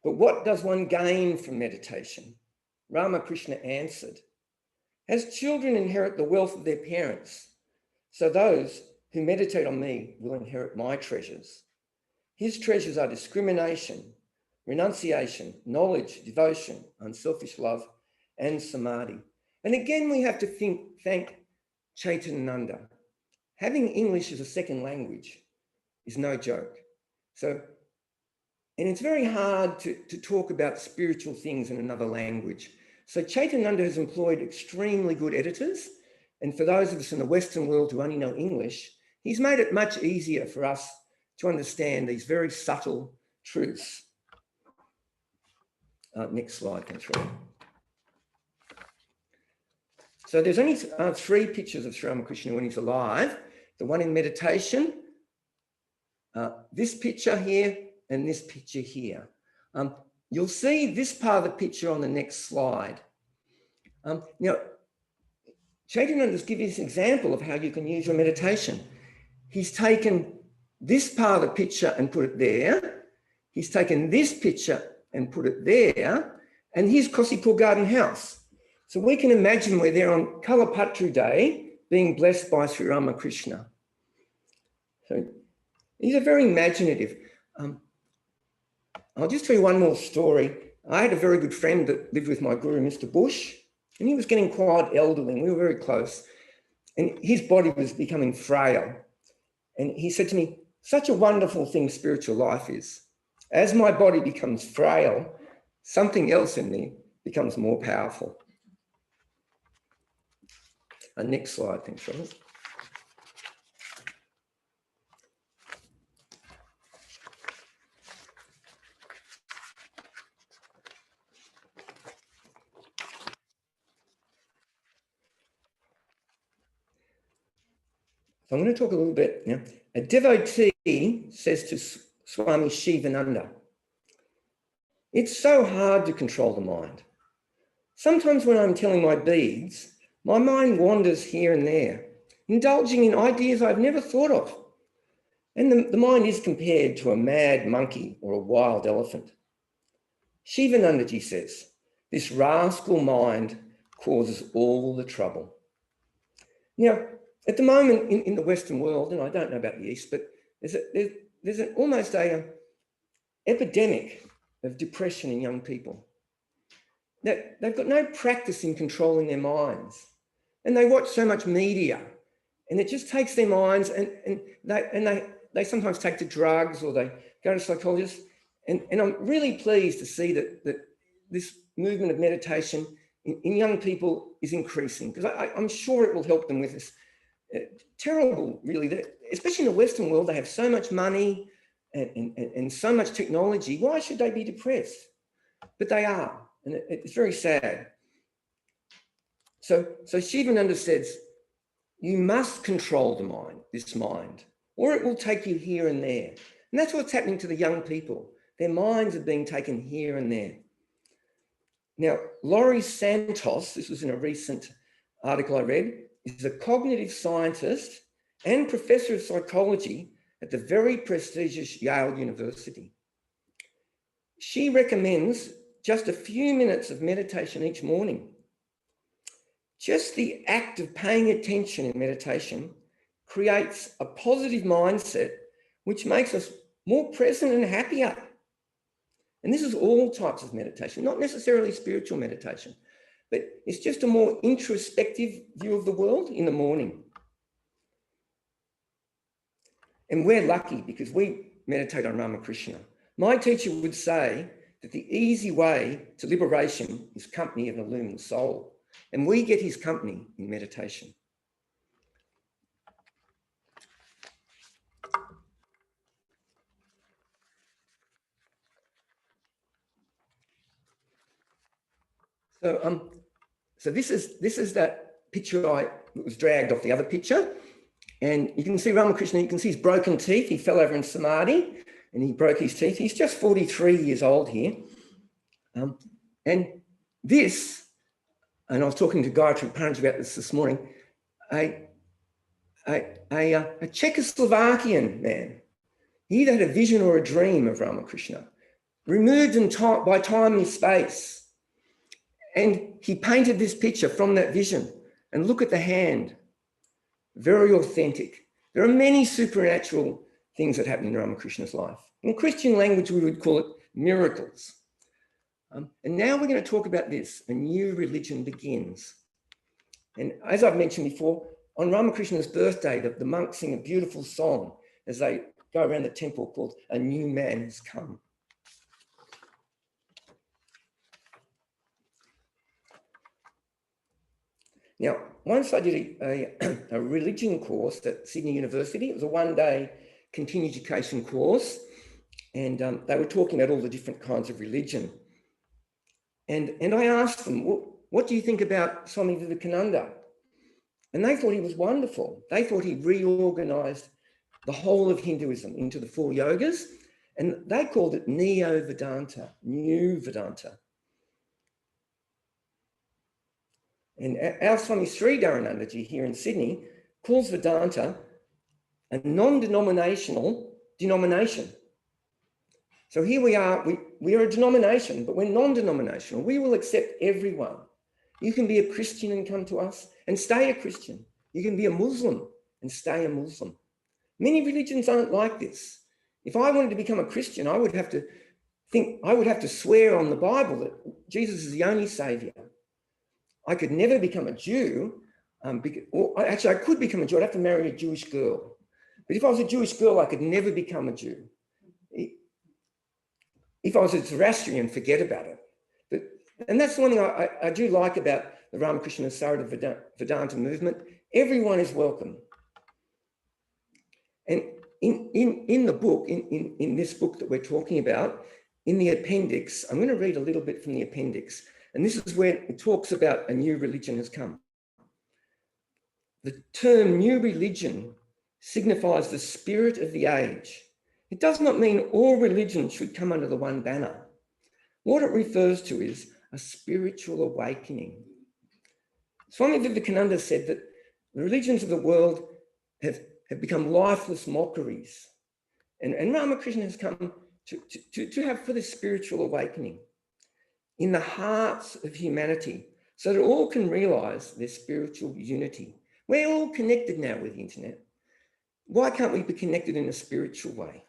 But what does one gain from meditation? Ramakrishna answered, as children inherit the wealth of their parents, so those who meditate on me will inherit my treasures. His treasures are discrimination, renunciation, knowledge, devotion, unselfish love, and samadhi. And again, we have to thank Chaitananda. Having English as a second language is no joke. So, and it's very hard to talk about spiritual things in another language. So Chaitananda has employed extremely good editors. And for those of us in the Western world who only know English, he's made it much easier for us to understand these very subtle truths. Next slide, thanks, Rob. So there's only 3 pictures of Sri Ramakrishna when he's alive. The one in meditation, this picture here, and this picture here. You'll see this part of the picture on the next slide. Now, Chaitananda has given us an example of how you can use your meditation. He's taken this part of the picture and put it there. He's taken this picture and put it there. And here's Kosipur Garden House. So we can imagine we're there on Kalapatru Day being blessed by Sri Ramakrishna. So these are very imaginative. I'll just tell you one more story. I had a very good friend that lived with my guru, Mr. Bush, and he was getting quite elderly and we were very close. And his body was becoming frail. And he said to me, such a wonderful thing spiritual life is. As my body becomes frail, something else in me becomes more powerful. Next slide, thanks, Robert. So I'm going to talk a little bit now. A devotee says to Swami Shivananda, it's so hard to control the mind. Sometimes when I'm telling my beads, my mind wanders here and there, indulging in ideas I've never thought of. And the mind is compared to a mad monkey or a wild elephant. Shivanandaji says, this rascal mind causes all the trouble. Now, at the moment in the Western world, and I don't know about the East, but there's almost an epidemic of depression in young people. They've got no practice in controlling their minds. And they watch so much media and it just takes their minds and they sometimes take to drugs or they go to psychologists. And I'm really pleased to see that this movement of meditation in young people is increasing, because I'm sure it will help them with this terrible, really, especially in the Western world, they have so much money and so much technology. Why should they be depressed? But they are, and it's very sad. So Shivananda says, you must control the mind, this mind, or it will take you here and there. And that's what's happening to the young people. Their minds are being taken here and there. Now, Laurie Santos, this was in a recent article I read, is a cognitive scientist and professor of psychology at the very prestigious Yale University. She recommends just a few minutes of meditation each morning. Just the act of paying attention in meditation creates a positive mindset, which makes us more present and happier. And this is all types of meditation, not necessarily spiritual meditation, but it's just a more introspective view of the world in the morning. And we're lucky because we meditate on Ramakrishna. My teacher would say that the easy way to liberation is company of an illumined soul. And we get his company in meditation. So this is that picture that was dragged off the other picture. And you can see Ramakrishna, you can see his broken teeth. He fell over in Samadhi and he broke his teeth. He's just 43 years old here. And this, and I was talking to Gayatriprana about this morning, a Czechoslovakian man, he either had a vision or a dream of Ramakrishna, removed by time and space. And he painted this picture from that vision. And look at the hand, very authentic. There are many supernatural things that happen in Ramakrishna's life. In Christian language, we would call it miracles. And now we're going to talk about this. A new religion begins. And as I've mentioned before, on Ramakrishna's birthday, the monks sing a beautiful song as they go around the temple called A New Man Has Come. Now, once I did a religion course at Sydney University. It was a one-day continuing education course, and they were talking about all the different kinds of religion. And I asked them, well, what do you think about Swami Vivekananda? And they thought he was wonderful. They thought he reorganized the whole of Hinduism into the 4 yogas, and they called it Neo-Vedanta, New Vedanta. And our Swami Sri Dharanandaji here in Sydney calls Vedanta a non-denominational denomination. So here we are a denomination, but we're non-denominational. We will accept everyone. You can be a Christian and come to us and stay a Christian. You can be a Muslim and stay a Muslim. Many religions aren't like this. If I wanted to become a Christian, I would have to swear on the Bible that Jesus is the only savior. I could never become a Jew, actually I could become a Jew, I'd have to marry a Jewish girl. But if I was a Jewish girl, I could never become a Jew. If I was a Zoroastrian, forget about it. And that's the one thing I do like about the Ramakrishna and Sarada Vedanta movement. Everyone is welcome. And in the book, in this book that we're talking about, in the appendix, I'm going to read a little bit from the appendix. And this is where it talks about a new religion has come. The term new religion signifies the spirit of the age. It does not mean all religions should come under the one banner. What it refers to is a spiritual awakening. Swami Vivekananda said that the religions of the world have become lifeless mockeries. And Ramakrishna has come to have for this spiritual awakening in the hearts of humanity, so that all can realize their spiritual unity. We're all connected now with the internet. Why can't we be connected in a spiritual way?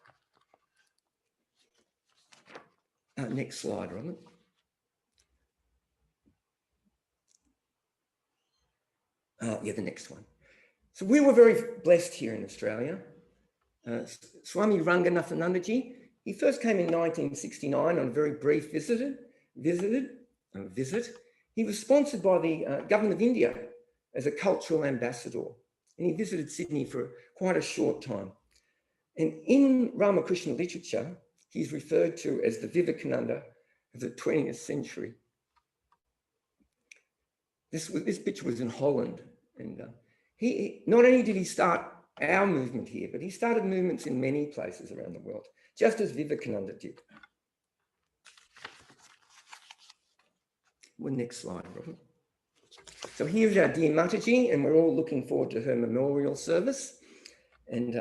Next slide, Robert. Yeah, the next one. So we were very blessed here in Australia. Swami Ranganathanandaji, he first came in 1969 on a very brief visit. He was sponsored by the government of India as a cultural ambassador, and he visited Sydney for quite a short time. And in Ramakrishna literature, he's referred to as the Vivekananda of the 20th century. This picture was in Holland, and he not only did he start our movement here, but he started movements in many places around the world, just as Vivekananda did. Well, next slide, Robert. So here's our dear Mataji, and we're all looking forward to her memorial service. And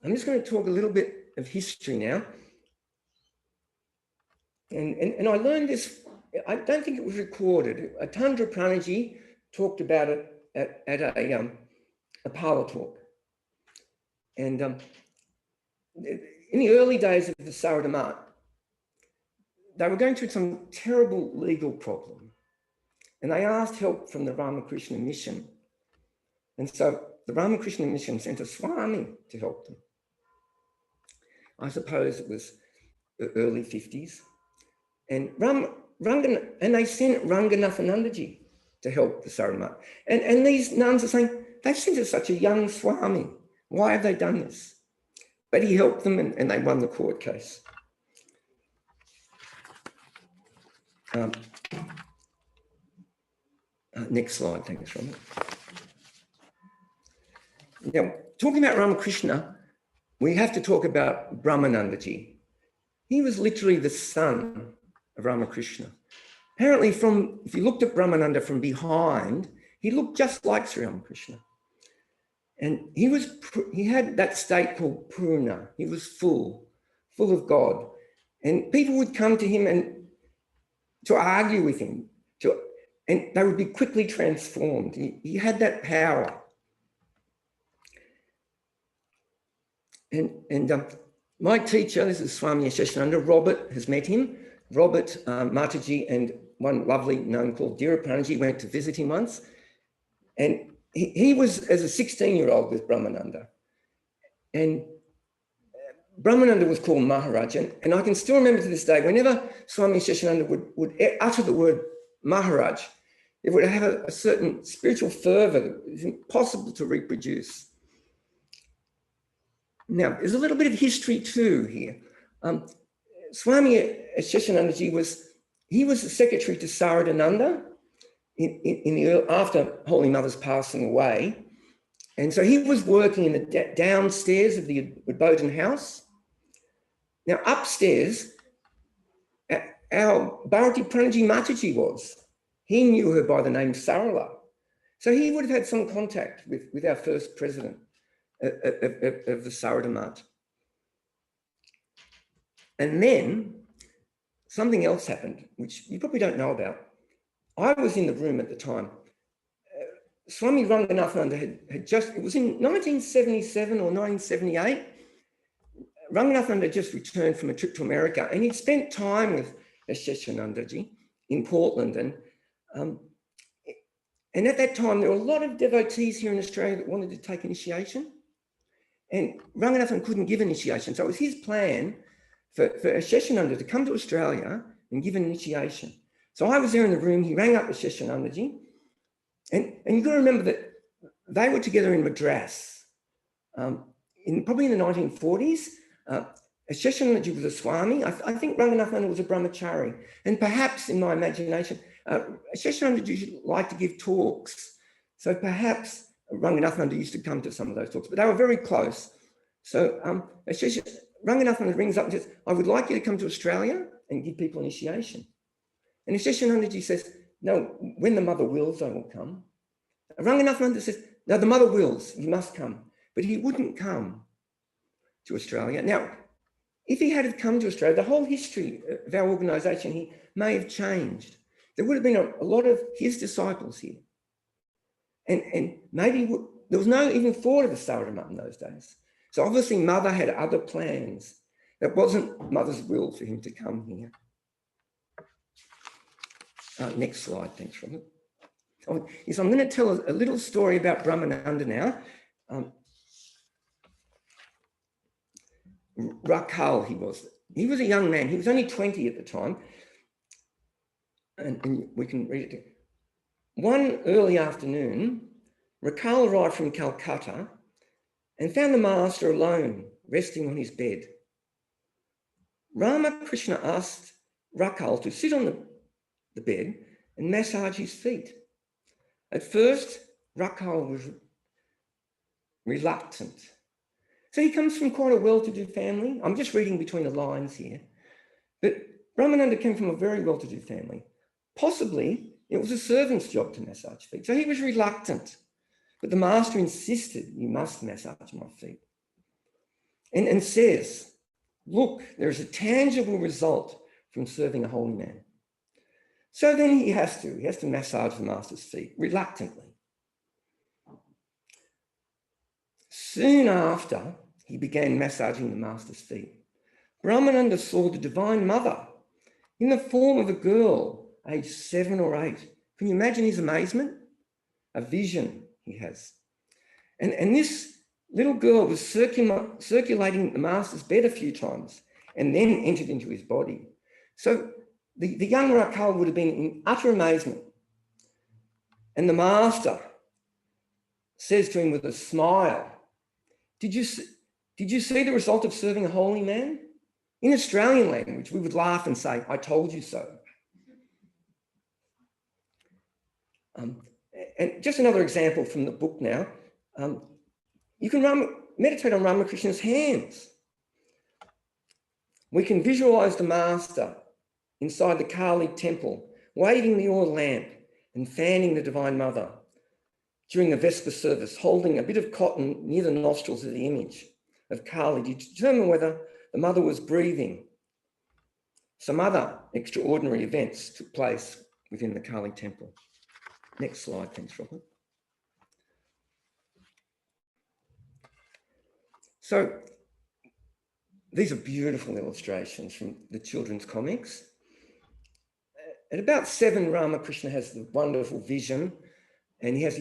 I'm just going to talk a little bit of history now. And I learned this, I don't think it was recorded. Tandra Pranaji talked about it at a parlour talk. And in the early days of the Sarada Mat, they were going through some terrible legal problem. And they asked help from the Ramakrishna mission. And so the Ramakrishna mission sent a Swami to help them. I suppose it was the early 50s. And they sent Ranganathanandaji to help the Sarada Mat. And these nuns are saying, they've sent us such a young Swami. Why have they done this? But he helped them and they won the court case. Next slide, thanks, Ramesh. Now, talking about Ramakrishna, we have to talk about Brahmanandaji. He was literally the son of Ramakrishna. Apparently, if you looked at Brahmananda from behind, he looked just like Sri Ramakrishna. And he had that state called Purna. He was full of God. And people would come to him and to argue with him, and they would be quickly transformed. He had that power. And my teacher, this is Swami Asheshananda, Robert has met him. Robert Mataji and one lovely nun called Gayatriprana went to visit him once. And he was as a 16-year-old with Brahmananda. And Brahmananda was called Maharaj. And I can still remember to this day, whenever Swami Asheshananda would utter the word Maharaj, it would have a certain spiritual fervor that is impossible to reproduce. Now, there's a little bit of history too here. Swami Asheshanandaji was the secretary to Saradananda after Holy Mother's passing away. And so he was working in the downstairs of the Uddbodhan house. Now, upstairs, our Bharati Pranaji Mataji was. He knew her by the name Sarala. So he would have had some contact with our first president of the Sarada Mat. And then something else happened, which you probably don't know about. I was in the room at the time. Swami Ranganathananda had just, it was in 1977 or 1978, Ranganathananda had just returned from a trip to America, and he'd spent time with Asheshanandaji in Portland. And at that time, there were a lot of devotees here in Australia that wanted to take initiation. And Ranganathan couldn't give initiation. So it was his plan for Asheshananda to come to Australia and give an initiation. So I was there in the room. He rang up Asheshanandaji. And you've got to remember that they were together in Madras. Probably in the 1940s, Asheshanandaji was a Swami. I think Ranganathananda was a brahmachari. And perhaps in my imagination, Asheshanandaji liked to give talks. So perhaps Ranganathananda used to come to some of those talks, but they were very close. So Ranganathananda rings up and says, I would like you to come to Australia and give people initiation. And Asheshanandaji says, no, when the mother wills, I will come. Ranganathananda says, no, the mother wills, you must come. But he wouldn't come to Australia. Now, if he had have come to Australia, the whole history of our organisation here may have changed. There would have been a lot of his disciples here. And maybe there was no even thought of a Sarada Mat in those days. So obviously Mother had other plans. That wasn't Mother's will for him to come here. Next slide, thanks, Robert. Yes, I'm going to tell a little story about Brahmananda now. Rakal, he was a young man. He was only 20 at the time. And we can read it. One early afternoon, Rakal arrived from Calcutta and found the master alone, resting on his bed. Ramakrishna asked Rakal to sit on the bed and massage his feet. At first, Rakal was reluctant. So he comes from quite a well-to-do family. I'm just reading between the lines here. But Brahmananda came from a very well-to-do family. Possibly it was a servant's job to massage feet. So he was reluctant, but the master insisted, you must massage my feet. And says, look, there is a tangible result from serving a holy man. So then he has to massage the master's feet, reluctantly. Soon after he began massaging the master's feet, Brahmananda saw the Divine Mother in the form of a girl, aged 7 or 8. Can you imagine his amazement? A vision he has. And this little girl was circulating the master's bed a few times and then entered into his body. So the young Rakal would have been in utter amazement. And the master says to him with a smile, did you see the result of serving a holy man? In Australian language, we would laugh and say, I told you so. And just another example from the book now. You can meditate on Ramakrishna's hands. We can visualize the master inside the Kali temple, waving the oil lamp and fanning the Divine Mother during the Vesper service, holding a bit of cotton near the nostrils of the image of Kali to determine whether the mother was breathing. Some other extraordinary events took place within the Kali temple. Next slide, thanks, Robert. So these are beautiful illustrations from the children's comics. At about 7, Ramakrishna has the wonderful vision, and he has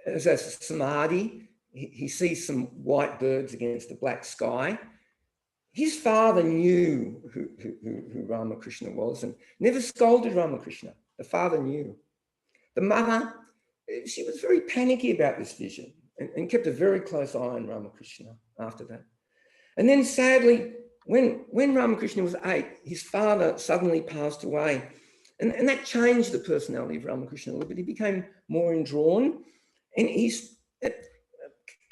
a samadhi. He sees some white birds against the black sky. His father knew who Ramakrishna was and never scolded Ramakrishna. The father knew. The mother, she was very panicky about this vision and kept a very close eye on Ramakrishna after that. And then sadly, when Ramakrishna was 8, his father suddenly passed away. And that changed the personality of Ramakrishna a little bit. He became more indrawn. And he's at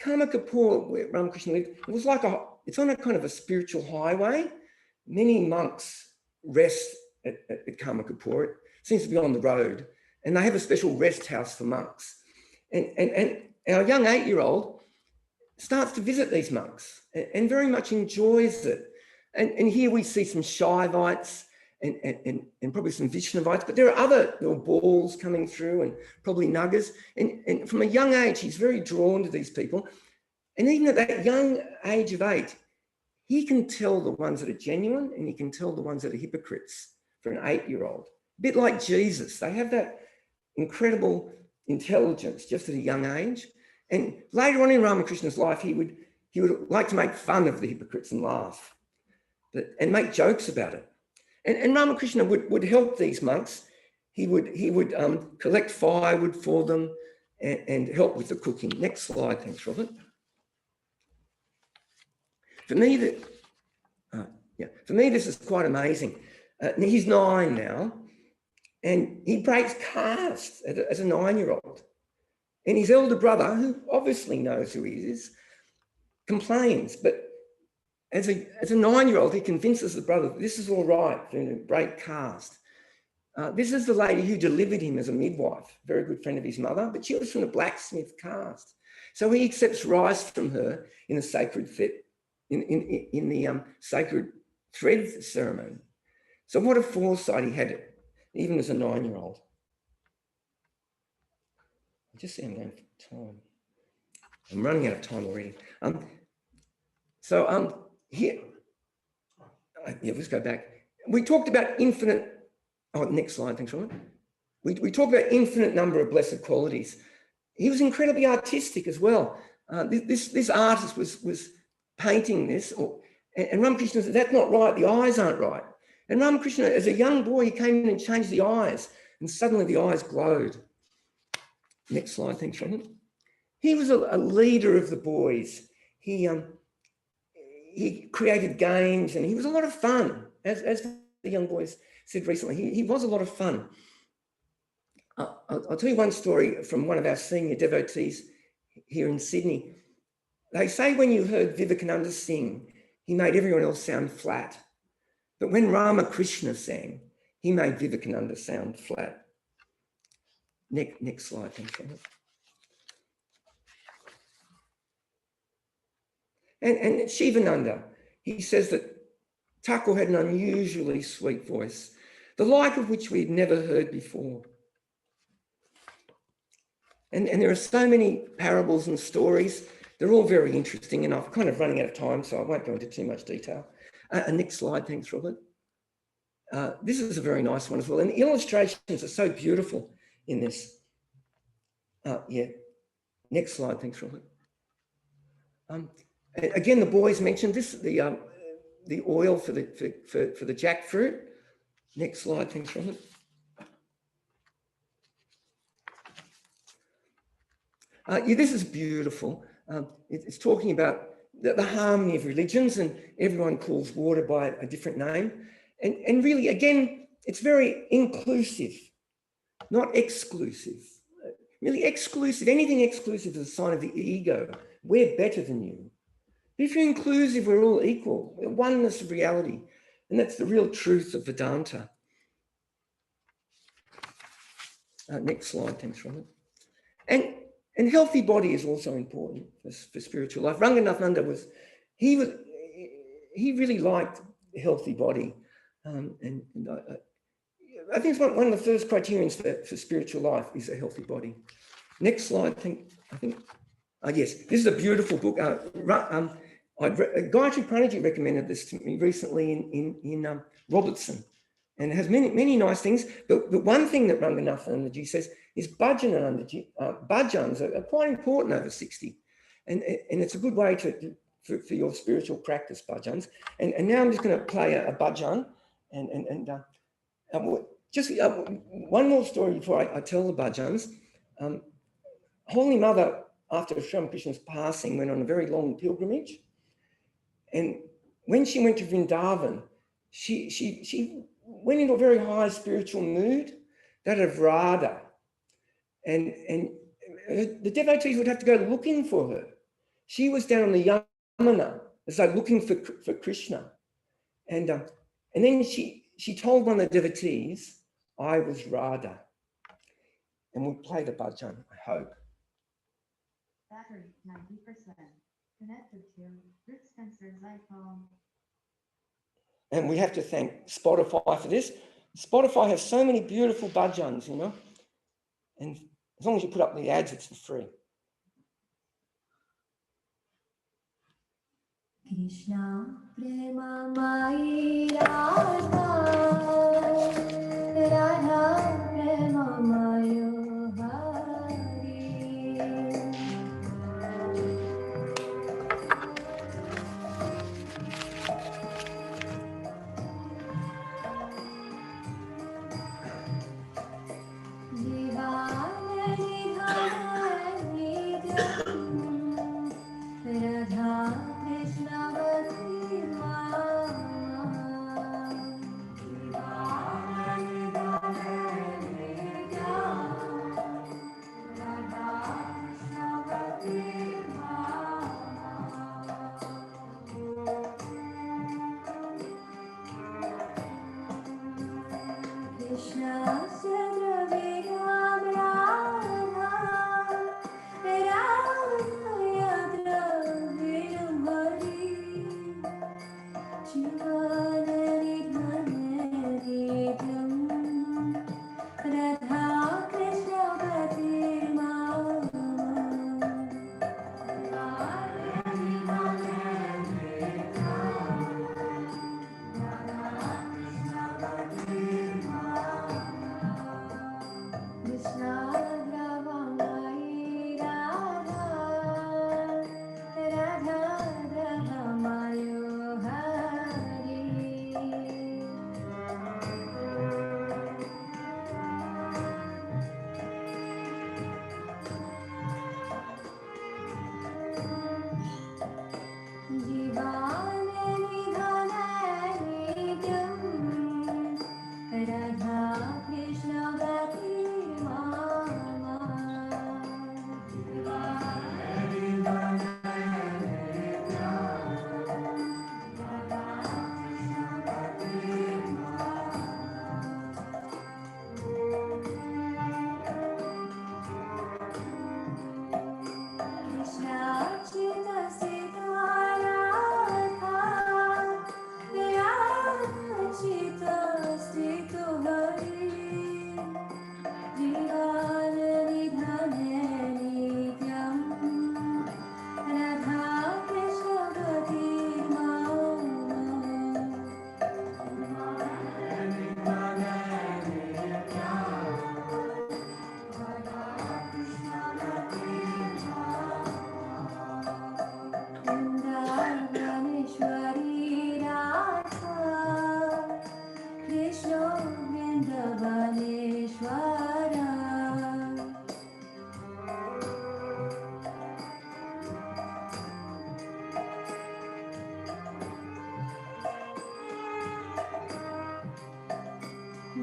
Kamakapur, where Ramakrishna lived, it's on a kind of a spiritual highway. Many monks rest at Kamakapur. It seems to be on the road. And they have a special rest house for monks. And our young 8-year-old starts to visit these monks and very much enjoys it. And here we see some Shaivites and probably some Vaishnavites, but there are other little balls coming through and probably Nagas. And from a young age, he's very drawn to these people. And even at that young age of 8, he can tell the ones that are genuine and he can tell the ones that are hypocrites for an 8-year-old. A bit like Jesus. They have that incredible intelligence just at a young age. And later on in Ramakrishna's life, he would like to make fun of the hypocrites and laugh and make jokes about it. And Ramakrishna would help these monks. He would collect firewood for them and help with the cooking. Next slide, thanks, Robert. For me, this is quite amazing. He's 9 now, and he breaks caste as a 9-year-old. And his elder brother, who obviously knows who he is, complains. But as a 9-year-old, he convinces the brother, this is all right for him to break caste. This is the lady who delivered him as a midwife, very good friend of his mother, but she was from the blacksmith caste. So he accepts rice from her in the sacred sacred thread ceremony. So what a foresight he had, even as a 9-year-old. I just see I'm going for time. I'm running out of time already. Here, let's go back. We talked about infinite, next slide, thanks, Ryan. We talked about infinite number of blessed qualities. He was incredibly artistic as well. This artist was painting this, and Ramakrishna said, that's not right, the eyes aren't right. And Ramakrishna, as a young boy, he came in and changed the eyes, and suddenly the eyes glowed. Next slide, thanks, Ryan. He was a leader of the boys. He created games, and he was a lot of fun. As the young boys said recently, he was a lot of fun. I'll tell you one story from one of our senior devotees here in Sydney. They say when you heard Vivekananda sing, he made everyone else sound flat. But when Ramakrishna sang, he made Vivekananda sound flat. Next slide, thanks, Robert. And Shivananda, he says that Thakur had an unusually sweet voice, the like of which we'd never heard before. And there are so many parables and stories. They're all very interesting, and I'm kind of running out of time, so I won't go into too much detail. Next slide, thanks, Robert. This is a very nice one as well. And the illustrations are so beautiful in this. Yeah. Next slide, thanks, Robert. Again, the boys mentioned this, the oil for the jackfruit. Next slide, thanks, Robert. Yeah, this is beautiful. It's talking about the harmony of religions, and everyone calls water by a different name. And really, again, it's very inclusive, not exclusive. Really exclusive, anything exclusive is a sign of the ego. We're better than you. If you're inclusive, we're all equal. We're oneness of reality. And that's the real truth of Vedanta. Next slide, thanks, Robert. And healthy body is also important for spiritual life. Ranganathananda he really liked a healthy body. I think it's one of the first criterions for spiritual life is a healthy body. Next slide, yes, this is a beautiful book. Gayatriprana recommended this to me recently in Robertson, and it has many nice things. But one thing that Ranganathanandaji says is bhajans are quite important over 60, and it's a good way for your spiritual practice, bhajans. And now I'm just going to play a bhajan, just one more story before I tell the bhajans. Holy Mother, after Sri Ramakrishna's passing, went on a very long pilgrimage. And when she went to Vrindavan, she went into a very high spiritual mood, that of Radha. And the devotees would have to go looking for her. She was down on the Yamuna, as though looking for Krishna. And then she told one of the devotees, I was Radha. And we'll play the bhajan, I hope. Battery 90%. Connected to root sensors iPhone. And we have to thank Spotify for this. Spotify has so many beautiful bhajans, you know. And as long as you put up the ads, it's for free. Krishna Prema Mai Radha Radha Prema Mayo Hari Divani Dhani Radha Krishna Vati Mama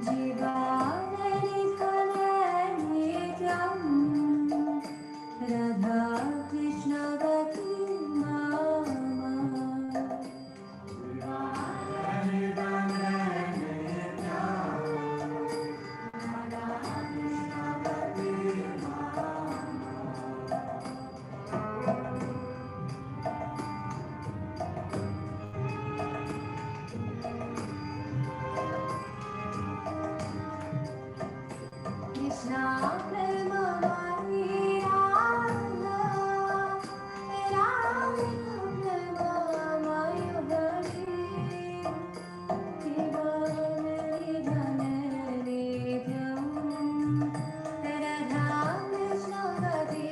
जीवानि नित्यं राधा कृष्ण गति मामा Krishna prema Radha Radha prema Mayuri Divani dhanani vyam Radha Krishna gati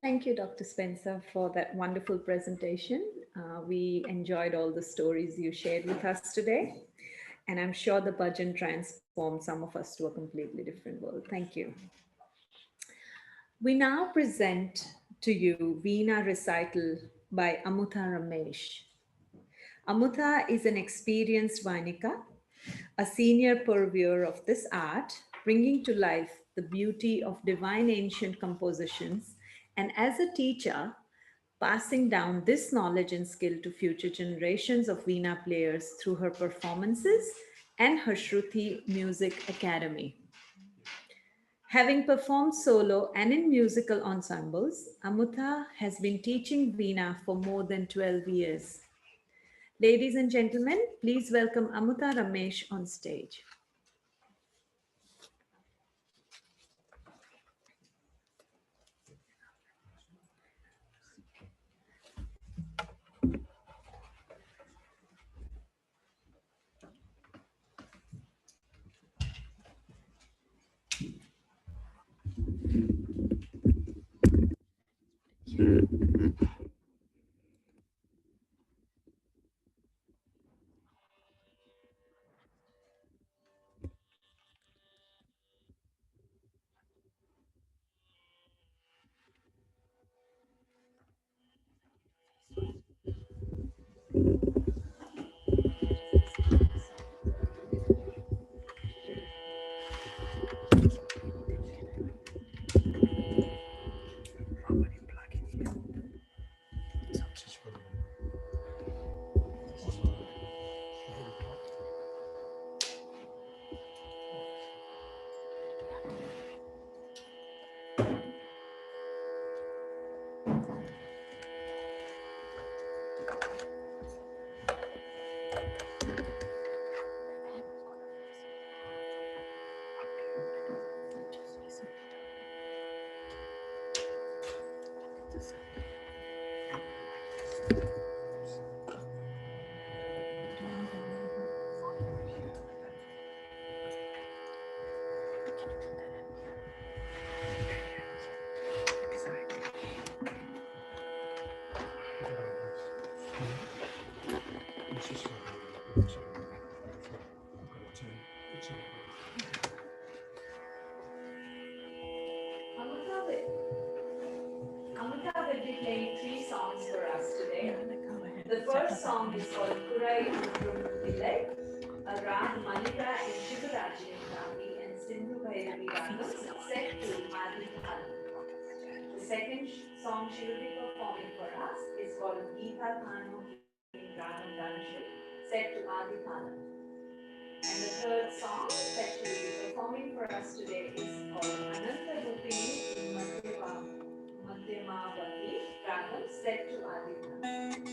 Thank you, Dr. Spencer, for that wonderful presentation. We enjoyed all the stories you shared with us today. And I'm sure the bhajan transformed some of us to a completely different world. Thank you. We now present to you Veena Recital by Amutha Ramesh. Amutha is an experienced Vainika, a senior purveyor of this art, bringing to life the beauty of divine ancient compositions, and as a teacher, passing down this knowledge and skill to future generations of Veena players through her performances and her Shruti Music Academy. Having performed solo and in musical ensembles, Amutha has been teaching Veena for more than 12 years. Ladies and gentlemen, please welcome Amutha Ramesh on stage. Amutha will be playing 3 songs for us today. The first song is called Kurai Udrum, a rag Malika in Shivarajini and Sindhu Bhairavi Ragas set to Adi Thalam. The second song she will be performing for us is called Geeta Thano in Ragam Dhanashri, set to Adi Thalam. And the third song that she will be performing for us today is called Ananta Rupini in Madhyamavati Ragam, set to Adi Thalam.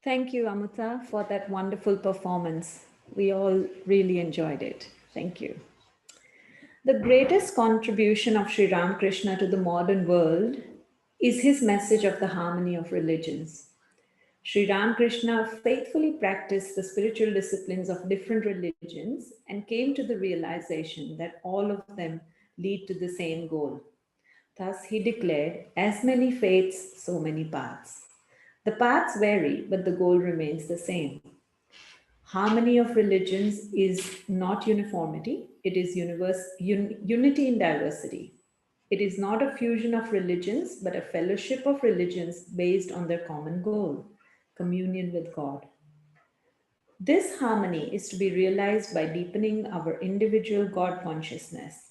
Thank you, Amutha, for that wonderful performance. We all really enjoyed it. Thank you. The greatest contribution of Sri Ramakrishna to the modern world is his message of the harmony of religions. Sri Ramakrishna faithfully practiced the spiritual disciplines of different religions and came to the realization that all of them lead to the same goal. Thus, he declared, as many faiths, so many paths. The paths vary, but the goal remains the same. Harmony of religions is not uniformity, it is unity in diversity. It is not a fusion of religions, but a fellowship of religions based on their common goal, communion with God. This harmony is to be realized by deepening our individual God consciousness.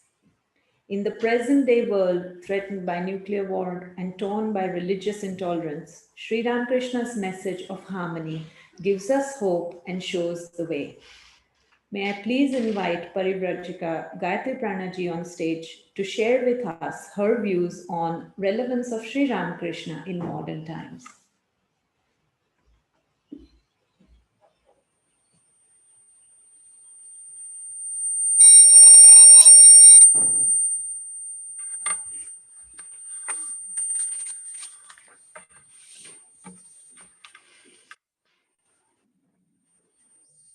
In the present day world, threatened by nuclear war and torn by religious intolerance, Sri Ramakrishna's message of harmony gives us hope and shows the way. May I please invite Pravrajika Gayatriprana ji on stage to share with us her views on relevance of Sri Ramakrishna in modern times.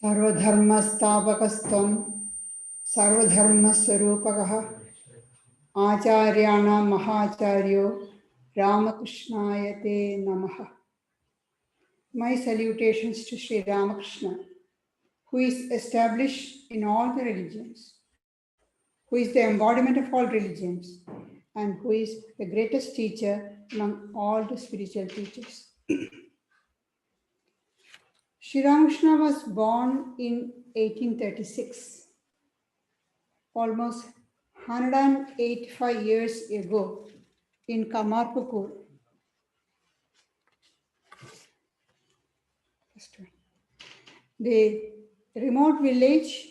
सर्वधर्मस्थापकस्त्वं सर्वधर्मस्वरूपकः आचार्याणां महाचार्यो रामकृष्णाय ते नमः. My salutations to Sri Ramakrishna, who is established in all the religions, who is the embodiment of all religions, and who is the greatest teacher among all the spiritual teachers. Sri Ramakrishna was born in 1836, almost 185 years ago, in Kamarpukur, the remote village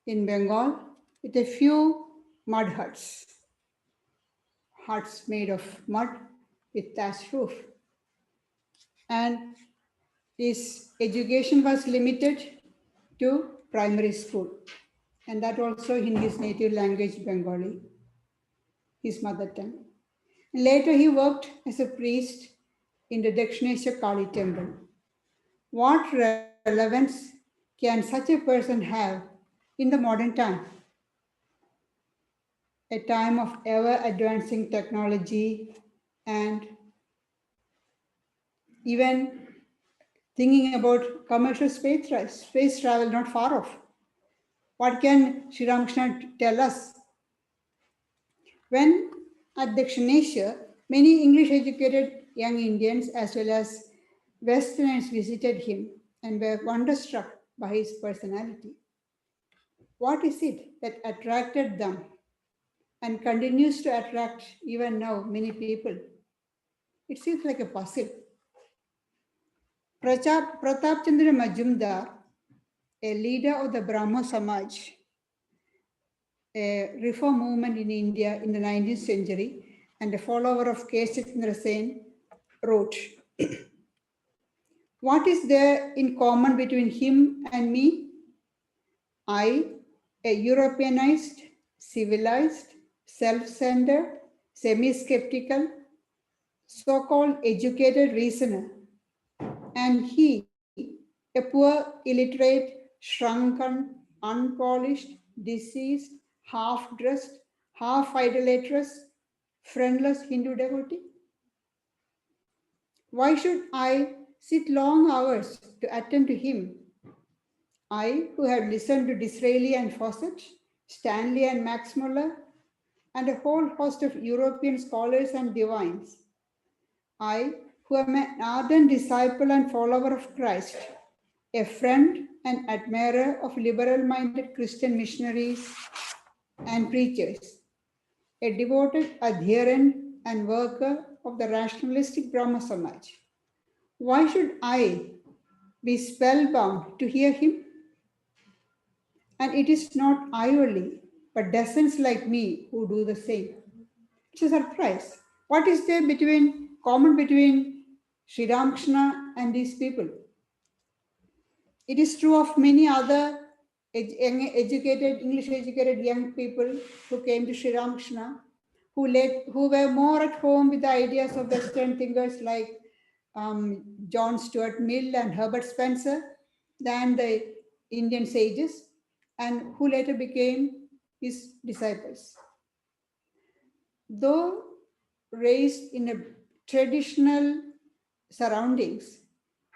in Bengal with a few mud huts made of mud with thatched roof. And his education was limited to primary school, and that also in his native language, Bengali, his mother tongue. And later he worked as a priest in the Dakshinesha Kali temple. What relevance can such a person have in the modern time? A time of ever advancing technology and even thinking about commercial space travel not far off. What can Sri Ramakrishna tell us? When at Dakshinesha, many English educated young Indians as well as Westerners visited him and were wonderstruck by his personality. What is it that attracted them and continues to attract even now many people? It seems like a puzzle. Pratap Chandra Majumdar, a leader of the Brahmo Samaj, a reform movement in India in the 19th century, and a follower of K. Chandra Sen, wrote, "What is there in common between him and me? I, a Europeanized, civilized, self-centered, semi-skeptical, so-called educated reasoner, and he, a poor, illiterate, shrunken, unpolished, diseased, half-dressed, half-idolatrous, friendless Hindu devotee? Why should I sit long hours to attend to him? I, who have listened to Disraeli and Fawcett, Stanley and Max Muller, and a whole host of European scholars and divines. I, who am an ardent disciple and follower of Christ, a friend and admirer of liberal-minded Christian missionaries and preachers, a devoted adherent and worker of the rationalistic Brahma Samaj. Why should I be spellbound to hear him? And it is not I only, but dozens like me who do the same. It's a surprise. What is there common between Sri Ramakrishna and these people? It is true of many other English educated young people who came to Sri Ramakrishna, who were more at home with the ideas of Western thinkers like John Stuart Mill and Herbert Spencer than the Indian sages, and who later became his disciples. Though raised in a traditional surroundings,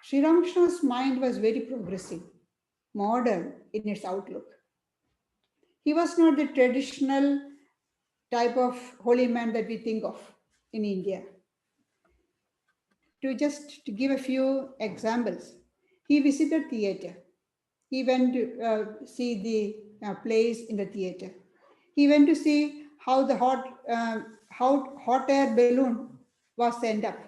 Sri Ramakrishna's mind was very progressive, modern in its outlook. He was not the traditional type of holy man that we think of in India. To give a few examples, he visited theatre. He went to see the plays in the theatre. He went to see how the hot air balloon was sent up.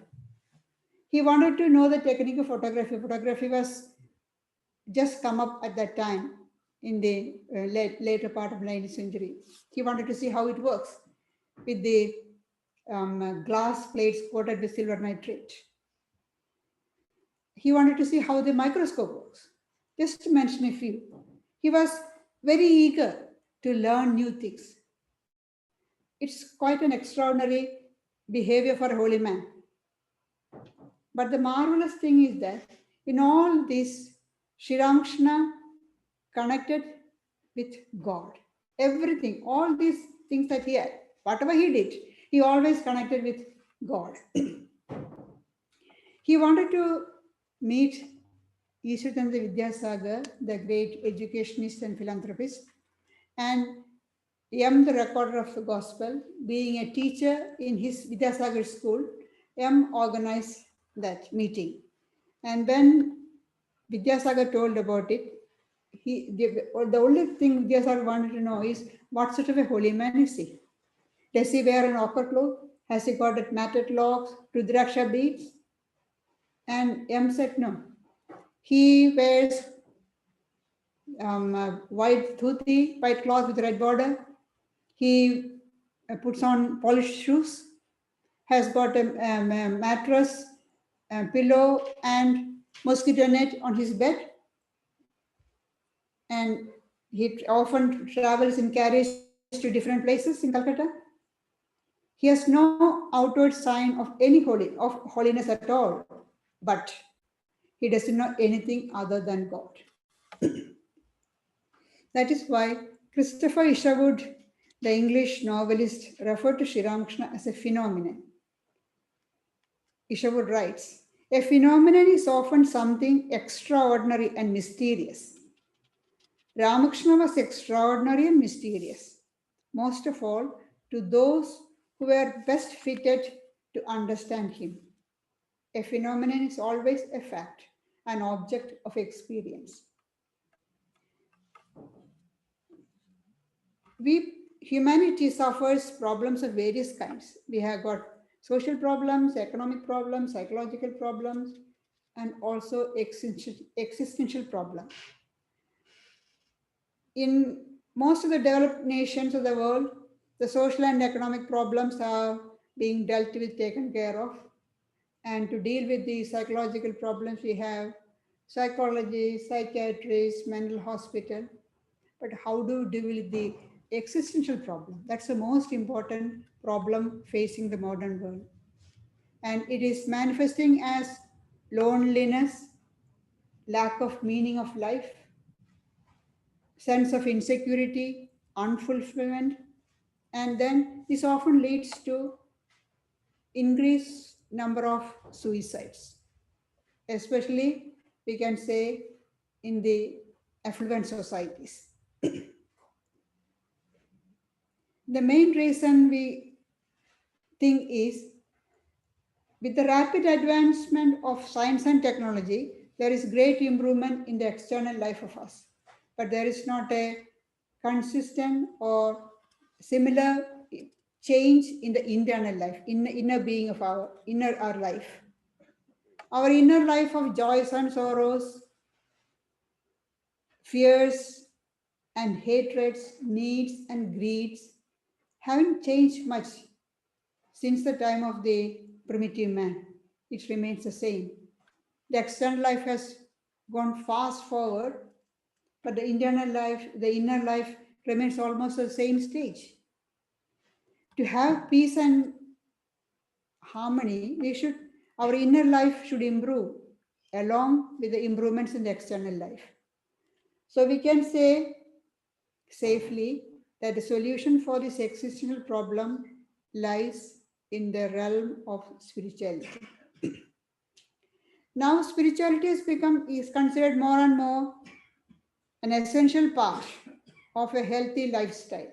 He wanted to know the technique of photography. Photography was just come up at that time in the later part of the 19th century. He wanted to see how it works with the glass plates coated with silver nitrate. He wanted to see how the microscope works. Just to mention a few. He was very eager to learn new things. It's quite an extraordinary behavior for a holy man. But the marvelous thing is that in all this, Sri Ramakrishna connected with God. Everything, all these things that he had, whatever he did, he always connected with God. He wanted to meet Ishwarchandra Vidyasagar, the great educationist and philanthropist, and M, the recorder of the gospel, being a teacher in his Vidyasagar school, M organized that meeting. And when Vidyasagar told about it, the only thing Vidyasagar wanted to know is what sort of a holy man is he? Does he wear an ochre cloth? Has he got a matted locks, Rudraksha beads? And M said no. He wears white dhuti, white cloth with red border. He puts on polished shoes, has got a mattress, a pillow, and mosquito net on his bed. And he often travels in carriage to different places in Calcutta. He has no outward sign of any holiness at all, but He doesn't know anything other than God. That is why Christopher Isherwood, the English novelist, referred to Sri Ramakrishna as a phenomenon. Isherwood writes, a phenomenon is often something extraordinary and mysterious. Ramakrishna was extraordinary and mysterious, most of all to those who were best fitted to understand him. A phenomenon is always a fact, an object of experience. Humanity suffers problems of various kinds. We have got social problems, economic problems, psychological problems, and also existential problems. In most of the developed nations of the world, the social and economic problems are being dealt with, taken care of. And to deal with the psychological problems, we have psychology, psychiatrists, mental hospital. But how do we deal with the existential problem? That's the most important problem facing the modern world. And it is manifesting as loneliness, lack of meaning of life, sense of insecurity, unfulfillment, and then this often leads to increased number of suicides, especially we can say in the affluent societies. The main reason we think is with the rapid advancement of science and technology, there is great improvement in the external life of us, but there is not a consistent or similar change in the internal life, in the inner being of our life. Our inner life of joys and sorrows, fears and hatreds, needs and greeds haven't changed much since the time of the primitive man. It remains the same. The external life has gone fast forward, but the internal life, the inner life remains almost the same stage. To have peace and harmony, our inner life should improve along with the improvements in the external life. So we can say safely that the solution for this existential problem lies in the realm of spirituality. Now spirituality is considered more and more an essential part of a healthy lifestyle.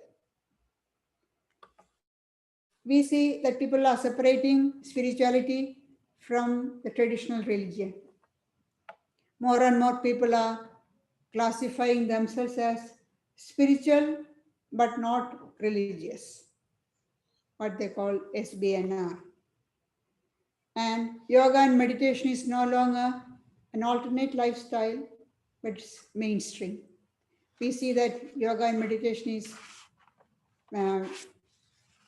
We see that people are separating spirituality from the traditional religion. More and more people are classifying themselves as spiritual but not religious, what they call SBNR. And yoga and meditation is no longer an alternate lifestyle, but it's mainstream. We see that yoga and meditation is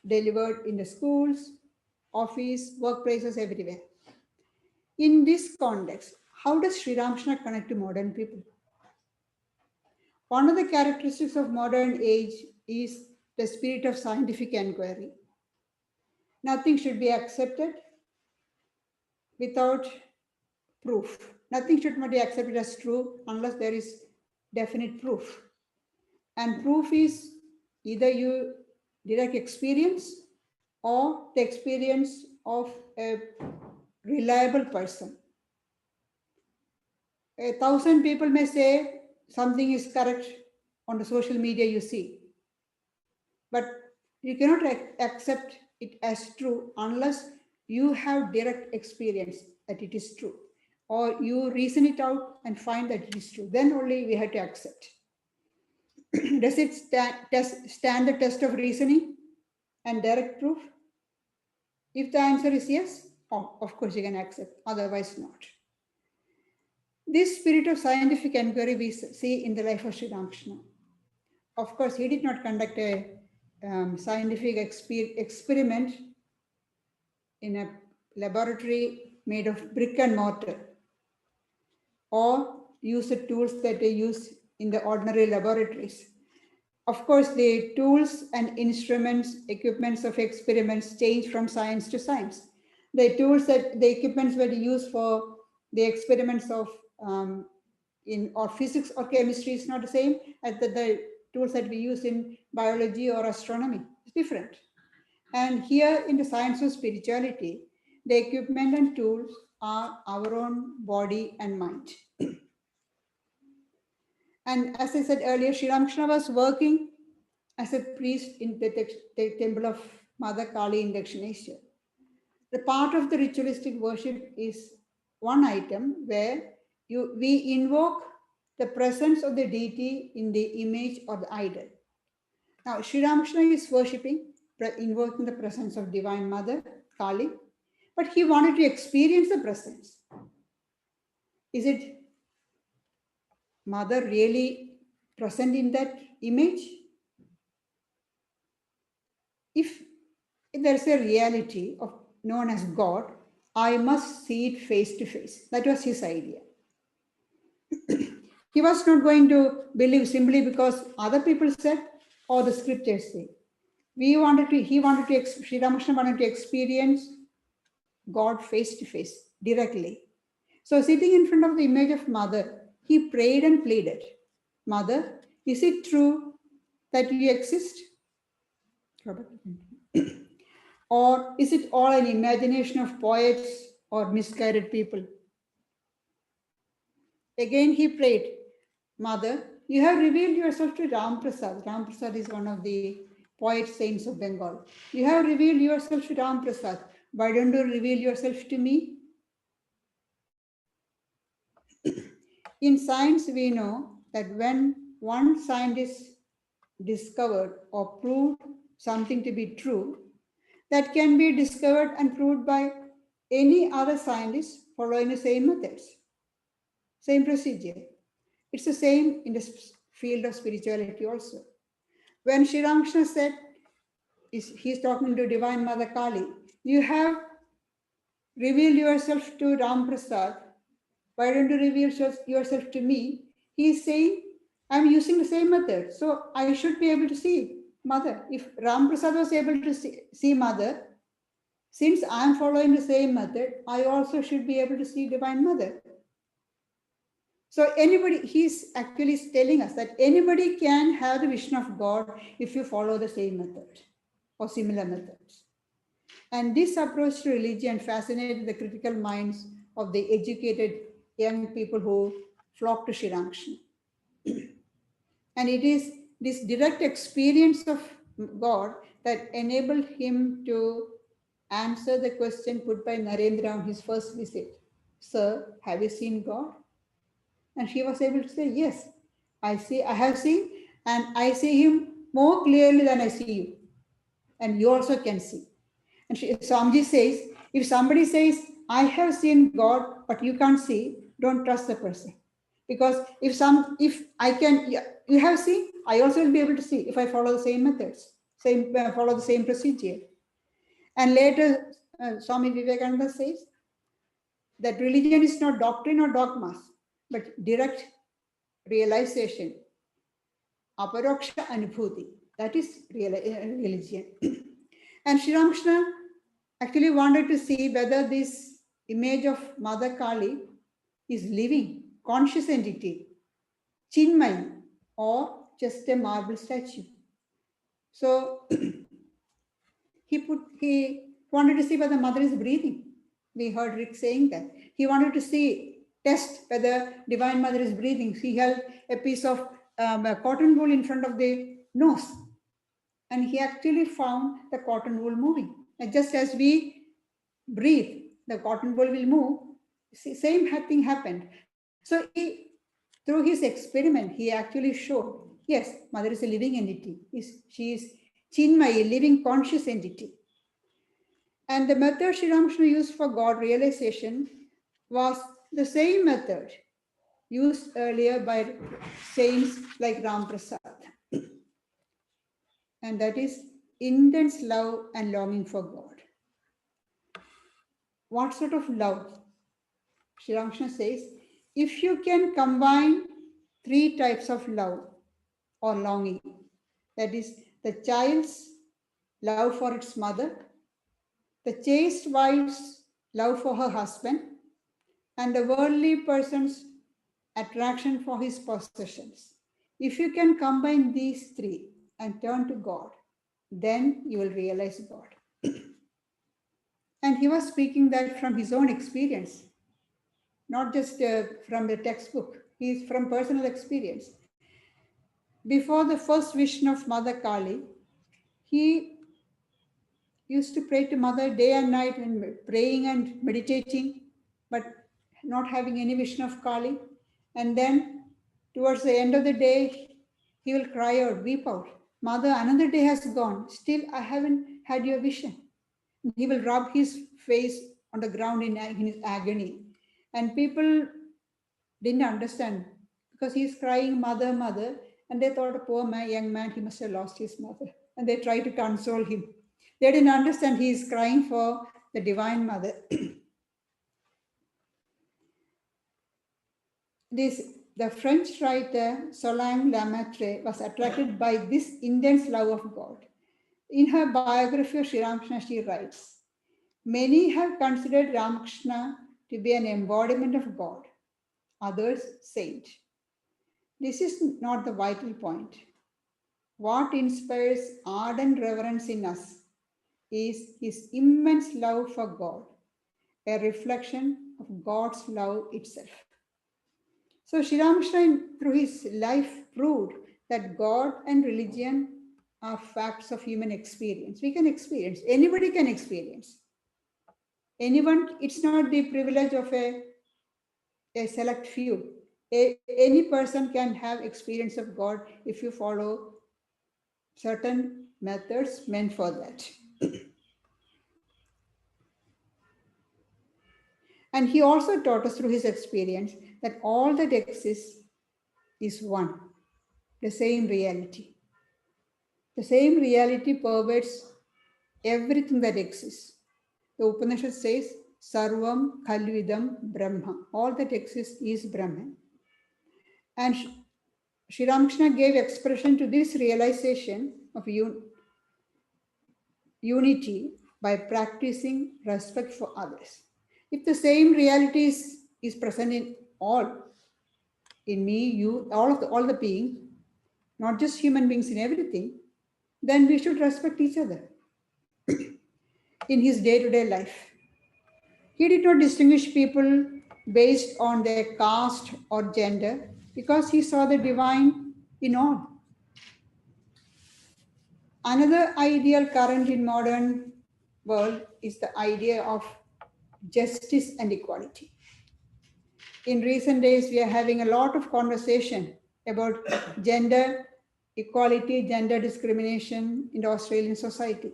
delivered in the schools, office, workplaces, everywhere. In this context, how does Sri Ramakrishna connect to modern people? One of the characteristics of modern age is the spirit of scientific inquiry. Nothing should be accepted without proof. Nothing should not be accepted as true unless there is definite proof. And proof is either your direct experience or the experience of a reliable person. 1,000 people may say something is correct on the social media you see, but you cannot accept it as true unless you have direct experience that it is true, or you reason it out and find that it is true. Then only we have to accept. Does it stand the test of reasoning and direct proof? If the answer is yes, of course you can accept, otherwise not. This spirit of scientific inquiry we see in the life of Sri Ramakrishna. Of course, he did not conduct a scientific experiment in a laboratory made of brick and mortar, or use the tools that they use in the ordinary laboratories. Of course, the tools and instruments, equipments of experiments change from science to science. The tools that the equipments were used for the experiments of in or physics or chemistry is not the same as the tools that we use in biology or astronomy. It's different. And here in the science of spirituality, the equipment and tools are our own body and mind. And as I said earlier, Sri Ramakrishna was working as a priest in the temple of Mother Kali in Dakshineshwar. The part of the ritualistic worship is one item where we invoke the presence of the deity in the image or the idol. Now, Sri Ramakrishna is worshipping, invoking the presence of Divine Mother, Kali, but he wanted to experience the presence. Is it Mother really present in that image? If there's a reality of known as God, I must see it face to face. That was his idea. He was not going to believe simply because other people said or the scriptures say. Sri Ramakrishna wanted to experience God face to face, directly. So sitting in front of the image of Mother, he prayed and pleaded, Mother, is it true that you exist? Or is it all an imagination of poets or misguided people? Again he prayed, Mother, you have revealed yourself to Ram Prasad. Ram Prasad is one of the poet saints of Bengal. You have revealed yourself to Ram Prasad. Why don't you reveal yourself to me? In science, we know that when one scientist discovered or proved something to be true, that can be discovered and proved by any other scientist following the same methods, same procedure. It's the same in the field of spirituality also. When Sri Ramakrishna said, he's talking to Divine Mother Kali, you have revealed yourself to Ram Prasad. Why don't you reveal yourself to me? He's saying, I'm using the same method. So I should be able to see Mother. If Ram Prasad was able to see Mother, since I'm following the same method, I also should be able to see Divine Mother. So he's actually telling us that anybody can have the vision of God if you follow the same method or similar methods. And this approach to religion fascinated the critical minds of the educated young people who flock to Sri Ramakrishna. And it is this direct experience of God that enabled him to answer the question put by Narendra on his first visit. Sir, have you seen God? And he was able to say, yes, I have seen, and I see him more clearly than I see you. And you also can see. And Swamiji says, if somebody says, I have seen God, but you can't see, don't trust the person. Because if I can, you have seen, I also will be able to see if I follow the same methods, follow the same procedure. And later, Swami Vivekananda says that religion is not doctrine or dogmas, but direct realization, aparoksha anubhuti. That is religion. And Sri Ramakrishna actually wanted to see whether this image of Mother Kali is living, conscious entity, Chinmay, or just a marble statue. So he wanted to see whether Mother is breathing. We heard Rick saying that. He wanted to test whether Divine Mother is breathing. He held a piece of a cotton wool in front of the nose. And he actually found the cotton wool moving. And just as we breathe, the cotton wool will move. Same thing happened. So through his experiment, he actually showed, yes, Mother is a living entity. She is Chinmay, a living conscious entity. And the method Sri Ramakrishna used for God realization was the same method used earlier by saints like Ram Prasad. And that is intense love and longing for God. What sort of love? Sri Ramakrishna says, if you can combine 3 types of love or longing, that is the child's love for its mother, the chaste wife's love for her husband, and the worldly person's attraction for his possessions. If you can combine these three and turn to God, then you will realize God. And he was speaking that from his own experience, not just from the textbook. He is from personal experience. Before the first vision of Mother Kali, he used to pray to Mother day and night and praying and meditating, but not having any vision of Kali. And then towards the end of the day, he will cry out, weep out. Mother, another day has gone. Still, I haven't had your vision. He will rub his face on the ground in his agony. And people didn't understand because he's crying, Mother, Mother. And they thought, a poor man, young man, he must have lost his mother. And they tried to console him. They didn't understand he is crying for the Divine Mother. The French writer Solange Lamaitre was attracted by this intense love of God. In her biography of Sri Ramakrishna, she writes, many have considered Ramakrishna to be an embodiment of God, others saint. This is not the vital point. What inspires ardent reverence in us is his immense love for God, a reflection of God's love itself. So Sri Ramakrishna, through his life, proved that God and religion are facts of human experience. We can experience, anybody can experience. Anyone, it's not the privilege of a select few. Any person can have experience of God if you follow certain methods meant for that. And he also taught us through his experience that all that exists is one, the same reality. The same reality pervades everything that exists. The Upanishad says, Sarvam Khalvidam Brahma. All that exists is Brahman. And Sri Ramakrishna gave expression to this realization of unity by practicing respect for others. If the same reality is present in all, in me, you, all the beings, not just human beings, in everything, then we should respect each other in his day-to-day life. He did not distinguish people based on their caste or gender because he saw the divine in all. Another ideal current in modern world is the idea of justice and equality. In recent days, we are having a lot of conversation about gender equality, gender discrimination in the Australian society.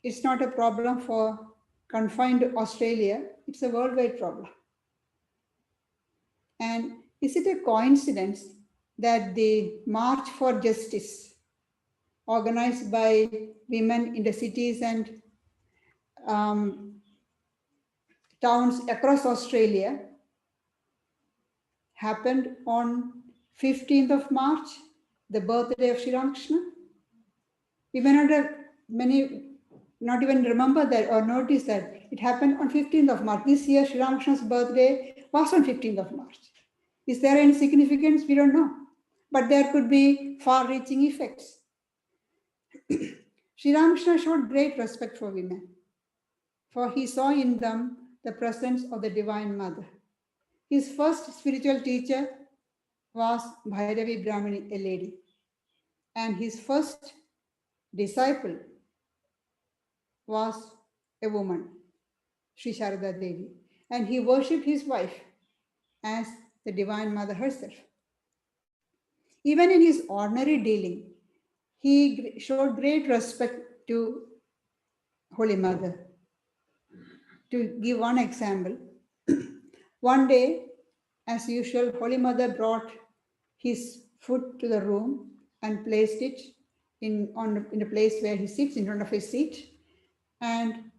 It's not a problem confined to Australia, it's a worldwide problem. And is it a coincidence that the March for Justice, organized by women in the cities and towns across Australia, happened on 15th of March, the birthday of Sri Ramakrishna? We may not have not even remember that or notice that it happened on 15th of March. This year, Sri Ramakrishna's birthday was on 15th of March. Is there any significance? We don't know. But there could be far-reaching effects. Sri Ramakrishna showed great respect for women, for he saw in them the presence of the Divine Mother. His first spiritual teacher was Bhairavi Brahmani, a lady. And his first disciple was a woman, Sri Sarada Devi. And he worshipped his wife as the Divine Mother herself. Even in his ordinary dealing, he showed great respect to Holy Mother. To give one example, one day, as usual, Holy Mother brought his food to the room and placed it in the place where he sits, in front of his seat, and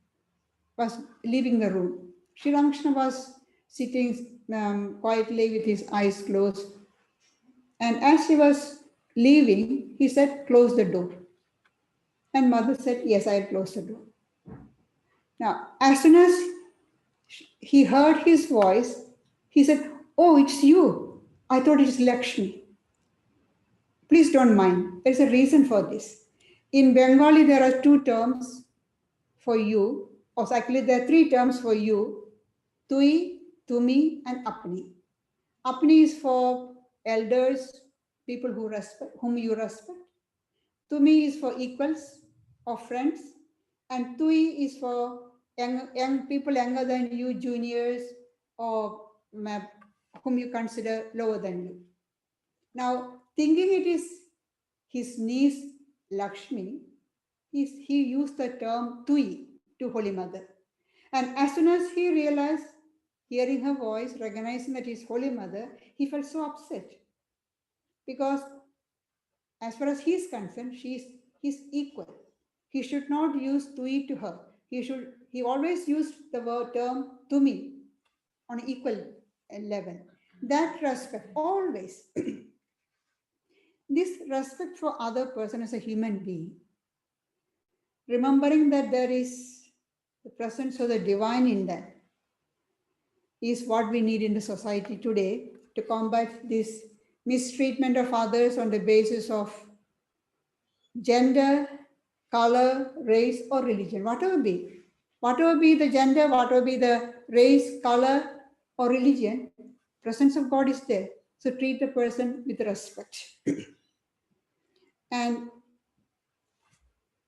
was leaving the room. Sri Ramakrishna was sitting quietly with his eyes closed. And as he was leaving, he said, close the door. And Mother said, yes, I'll close the door. Now, as soon as he heard his voice. He said, "Oh, it's you. I thought it's Lakshmi. Please don't mind. There's a reason for this. In Bengali, there are two terms for you, or actually there are three terms for you: tui, tumi, and apni. Apni is for elders, people whom you respect. Tumi is for equals or friends, and tui is for young people younger than you, juniors, or whom you consider lower than you. Now, thinking it is his niece Lakshmi, he used the term tui to Holy Mother. And as soon as he realized, hearing her voice, recognizing that he's Holy Mother, he felt so upset. Because as far as he's concerned, she's his equal. He should not use tui to her. He always used the word term tumi on an equal level. That respect, always. This respect for other person as a human being, remembering that there is the presence of the divine in them, is what we need in the society today to combat this mistreatment of others on the basis of gender, color, race, or religion, whatever be. Whatever be the gender, whatever be the race, color, or religion, presence of God is there. So treat the person with respect. And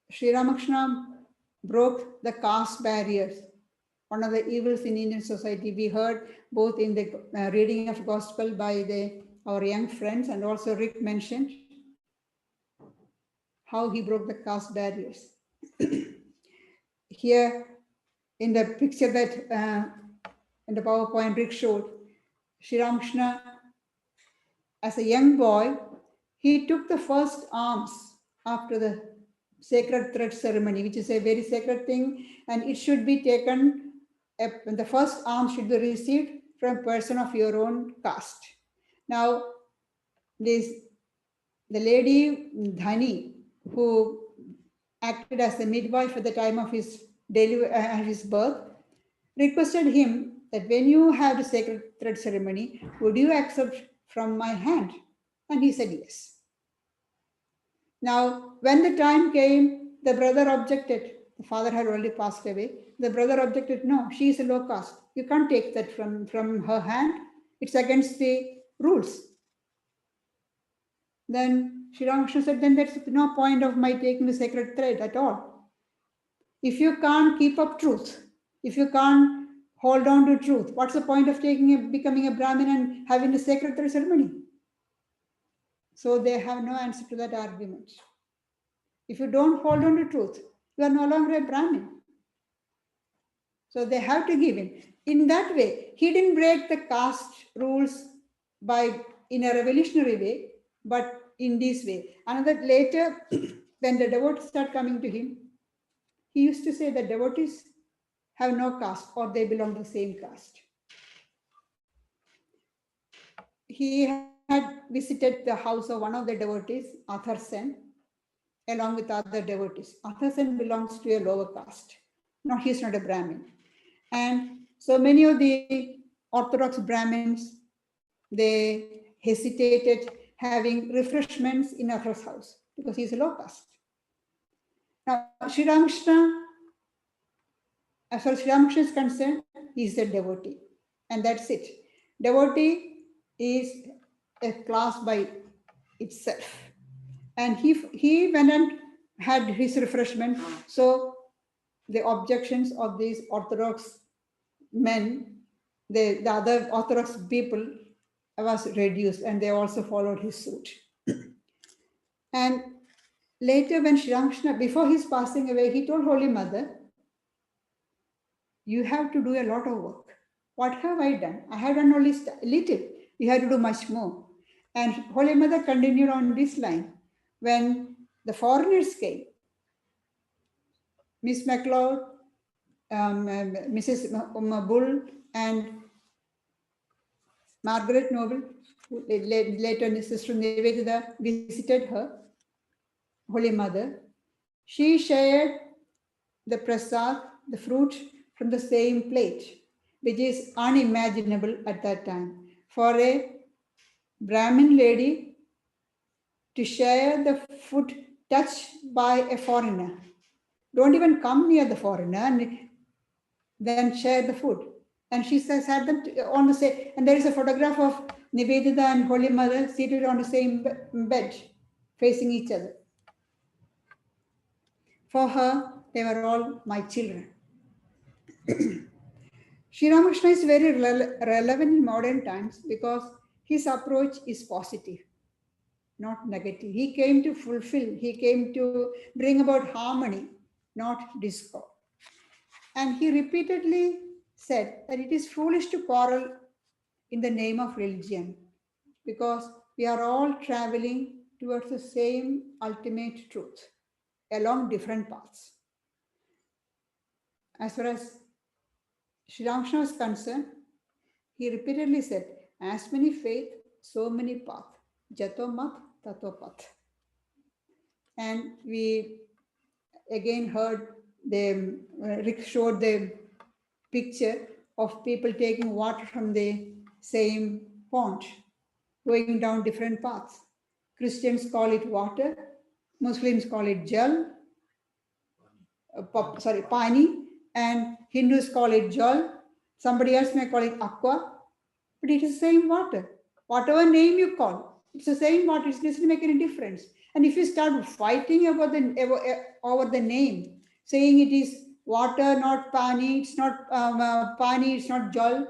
Sri Ramakrishna broke the caste barriers. One of the evils in Indian society, we heard both in the reading of gospel by our young friends, and also Rick mentioned how he broke the caste barriers. Here in the picture that in the PowerPoint Rick showed, Sri Ramakrishna, as a young boy, he took the first alms after the sacred thread ceremony, which is a very sacred thing, and it should be taken, the first alms should be received from a person of your own caste. Now, the lady Dhani, who acted as the midwife at the time of his birth, requested him that when you have the sacred thread ceremony, would you accept from my hand? And he said yes. Now, when the time came, the brother objected. The father had already passed away. The brother objected, no, she is a low caste. You can't take that from her hand. It's against the rules. Then Sri Ramakrishna said, then there's no point of my taking the sacred thread at all. If you can't keep up truth, if you can't hold on to truth, what's the point of becoming a Brahmin and having the sacred thread ceremony? So they have no answer to that argument. If you don't hold on to truth, you are no longer a Brahmin. So they have to give in. In that way, he didn't break the caste rules in a revolutionary way, but in this way. Another later, when the devotees start coming to him, he used to say that devotees have no caste, or they belong to the same caste. He had visited the house of one of the devotees, Arhaan, along with other devotees. Arhaan belongs to a lower caste. No, he's not a Brahmin. And so many of the Orthodox Brahmins, they hesitated having refreshments in Arhan's house because he's a low caste. Now, Sri Ramakrishna, as far as Sri Ramakrishna is concerned, he's a devotee. And that's it. Devotee is a class by itself. And he went and had his refreshment. So the objections of these Orthodox men, the other Orthodox people, was reduced, and they also followed his suit. And later, when Sri Ramakrishna, before his passing away, he told Holy Mother, you have to do a lot of work. What have I done? I have done only little. You have to do much more. And Holy Mother continued on this line. When the foreigners came, Miss MacLeod, Mrs. Bull, and Margaret Noble, who later Sister Nivedita, visited her, Holy Mother. She shared the prasad, the fruit, from the same plate. which is unimaginable at that time. For a Brahmin lady to share the food touched by a foreigner, don't even come near the foreigner and then share the food. And she says, had them on the same, and there is a photograph of Nivedita and Holy Mother seated on the same bed, facing each other. For her, they were all my children. Sri Ramakrishna is very relevant in modern times because his approach is positive, not negative. He came to fulfill, he came to bring about harmony, not discord. And he repeatedly said that it is foolish to quarrel in the name of religion because we are all traveling towards the same ultimate truth along different paths. As far as Sri Ramakrishna was concerned, he repeatedly said, as many faith, so many path. Jato mat, tato path. And we again heard Rick showed the picture of people taking water from the same pond, going down different paths. Christians call it water, Muslims call it jal, pani, and Hindus call it jal. Somebody else may call it aqua, but it is the same water. Whatever name you call, it's the same water. It doesn't make any difference. And if you start fighting about over the name, saying it is water, not pani, it's not pani, it's not jal,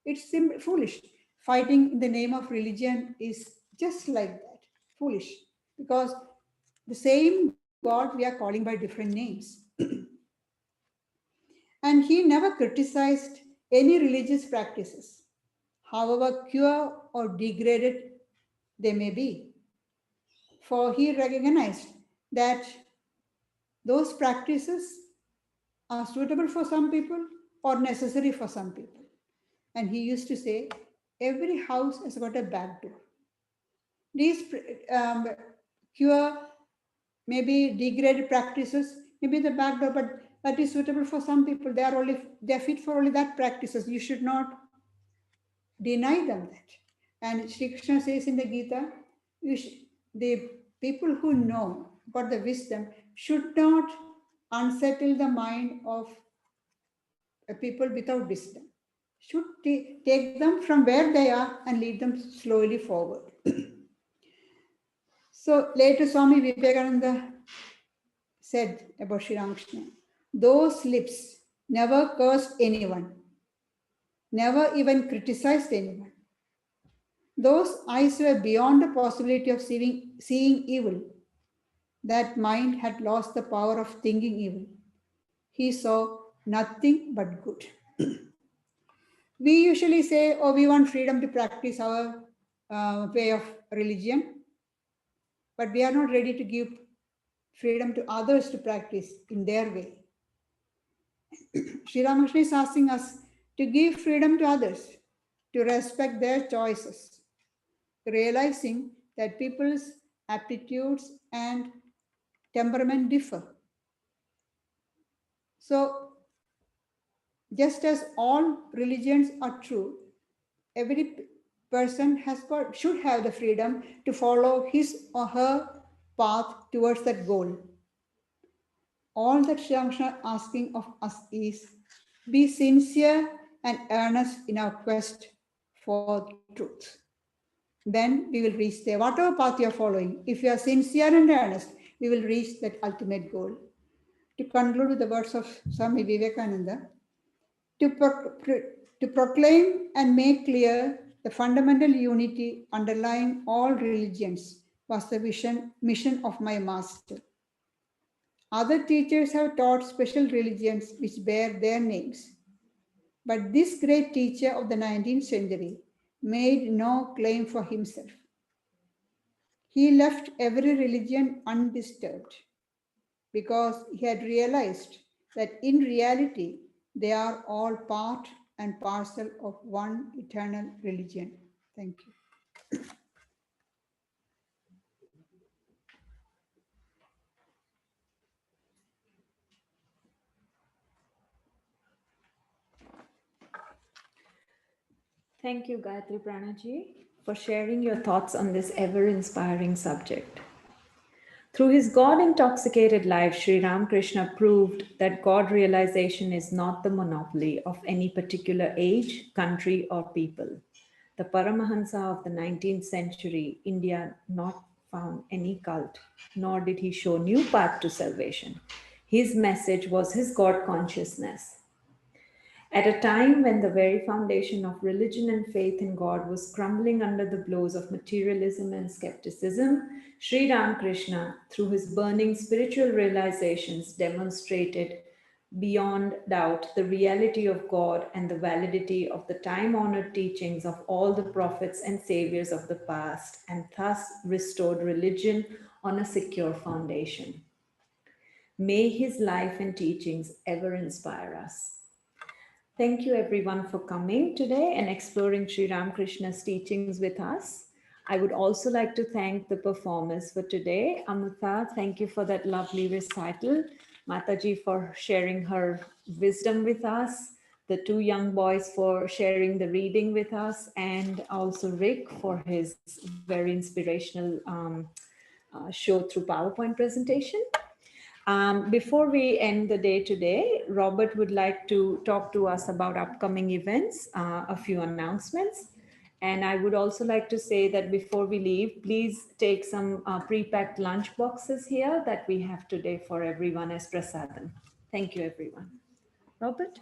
it's foolish. Fighting in the name of religion is just like that, foolish, because the same God we are calling by different names. And he never criticized any religious practices, however pure or degraded they may be. For he recognized that those practices are suitable for some people or necessary for some people. And he used to say, every house has got a back door. These pure, maybe degraded practices, maybe the back door, but that is suitable for some people. They are fit for only that practices. You should not deny them that. And Sri Krishna says in the Gita, the people who know about the wisdom should not unsettle the mind of people without wisdom. Should take them from where they are and lead them slowly forward. So later Swami Vivekananda said about Sri Ramakrishna, those lips never cursed anyone, never even criticized anyone. Those eyes were beyond the possibility of seeing evil. That mind had lost the power of thinking evil. He saw nothing but good. We usually say, oh, we want freedom to practice our way of religion, but we are not ready to give freedom to others to practice in their way. Sri Ramakrishna is asking us to give freedom to others, to respect their choices, realizing that people's aptitudes and temperament differ. So, just as all religions are true, every person should have the freedom to follow his or her path towards that goal. All that Sri Ramakrishna is asking of us is be sincere and earnest in our quest for truth. Then we will reach there. Whatever path you are following, if you are sincere and earnest, we will reach that ultimate goal. To conclude with the words of Swami Vivekananda, to proclaim and make clear the fundamental unity underlying all religions was the mission of my master. Other teachers have taught special religions which bear their names. But this great teacher of the 19th century made no claim for himself. He left every religion undisturbed because he had realized that in reality they are all part and parcel of one eternal religion. Thank you. Thank you, Gayatriprana ji, for sharing your thoughts on this ever-inspiring subject. Through his God-intoxicated life, Sri Ramakrishna proved that God realization is not the monopoly of any particular age, country, or people. The Paramahansa of the 19th century, India not found any cult, nor did he show new path to salvation. His message was his God consciousness. At a time when the very foundation of religion and faith in God was crumbling under the blows of materialism and skepticism, Sri Ramakrishna, through his burning spiritual realizations, demonstrated beyond doubt the reality of God and the validity of the time-honored teachings of all the prophets and saviors of the past, and thus restored religion on a secure foundation. May his life and teachings ever inspire us. Thank you everyone for coming today and exploring Sri Ramakrishna's teachings with us. I would also like to thank the performers for today. Amutha, thank you for that lovely recital. Mataji for sharing her wisdom with us. The two young boys for sharing the reading with us, and also Rick for his very inspirational show through PowerPoint presentation. Before we end the day today, Robert would like to talk to us about upcoming events, a few announcements. And I would also like to say that before we leave, please take some pre-packed lunch boxes here that we have today for everyone as prasadam. Thank you, everyone. Robert?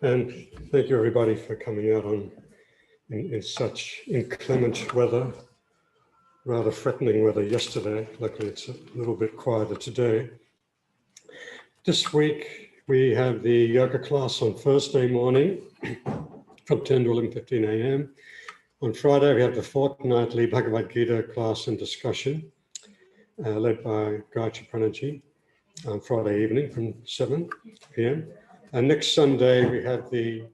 And thank you everybody for coming out in such inclement weather, rather threatening weather yesterday. Luckily it's a little bit quieter today. This week we have the yoga class on Thursday morning from 10 to 11:15 a.m. On Friday we have the fortnightly Bhagavad Gita class and discussion led by Gayatriprana on Friday evening from 7 p.m. And next Sunday we have the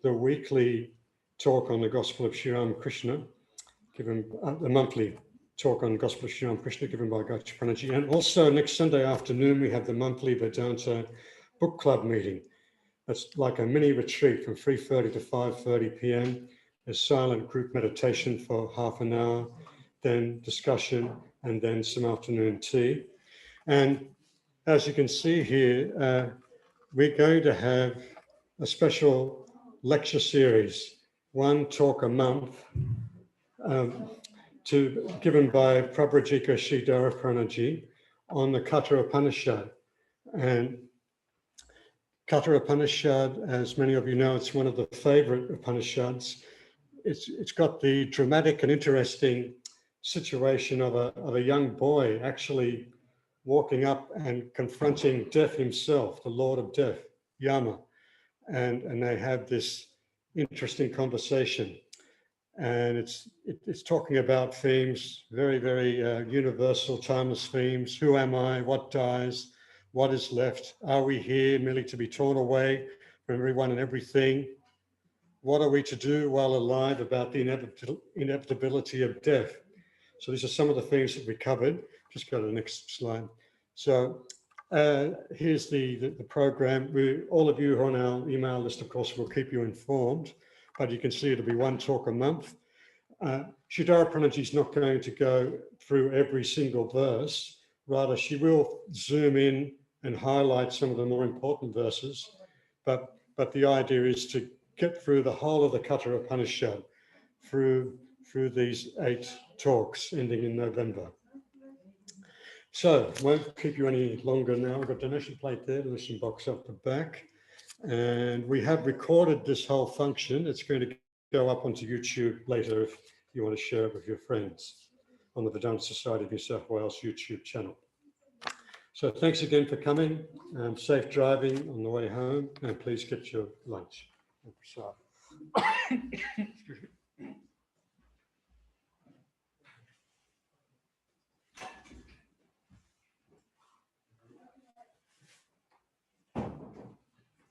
weekly talk on the Gospel of Sri Ramakrishna, given the monthly talk on Gospel of Sri Ramakrishna given by Gayatriprana. And also next Sunday afternoon we have the monthly Vedanta book club meeting. That's like a mini retreat from 3:30 to 5:30 p.m. There's silent group meditation for half an hour, then discussion, and then some afternoon tea. And as you can see here, we're going to have a special lecture series, one talk a month, given by Pravrajika Sri Gayatriprana on the Katha Upanishad. And Katha Upanishad, as many of you know, it's one of the favorite Upanishads. It's got the dramatic and interesting situation of a young boy actually walking up and confronting death himself, the Lord of Death, Yama. And they have this interesting conversation. And it's talking about themes, very, very universal, timeless themes. Who am I? What dies? What is left? Are we here merely to be torn away from everyone and everything? What are we to do while alive about the inevitability of death? So these are some of the things that we covered. Just go to the next slide. So here's the program. All of you who are on our email list, of course, will keep you informed, but you can see it'll be one talk a month. Sri Gayatriprana is not going to go through every single verse. Rather, she will zoom in and highlight some of the more important verses. But the idea is to get through the whole of the Katha Upanishad through these 8 talks ending in November. So, won't keep you any longer now. I've got a donation plate there, donation box up the back. And we have recorded this whole function. It's going to go up onto YouTube later if you want to share it with your friends on the Vedanta Society of New South Wales YouTube channel. So thanks again for coming. Safe driving on the way home, and please get your lunch.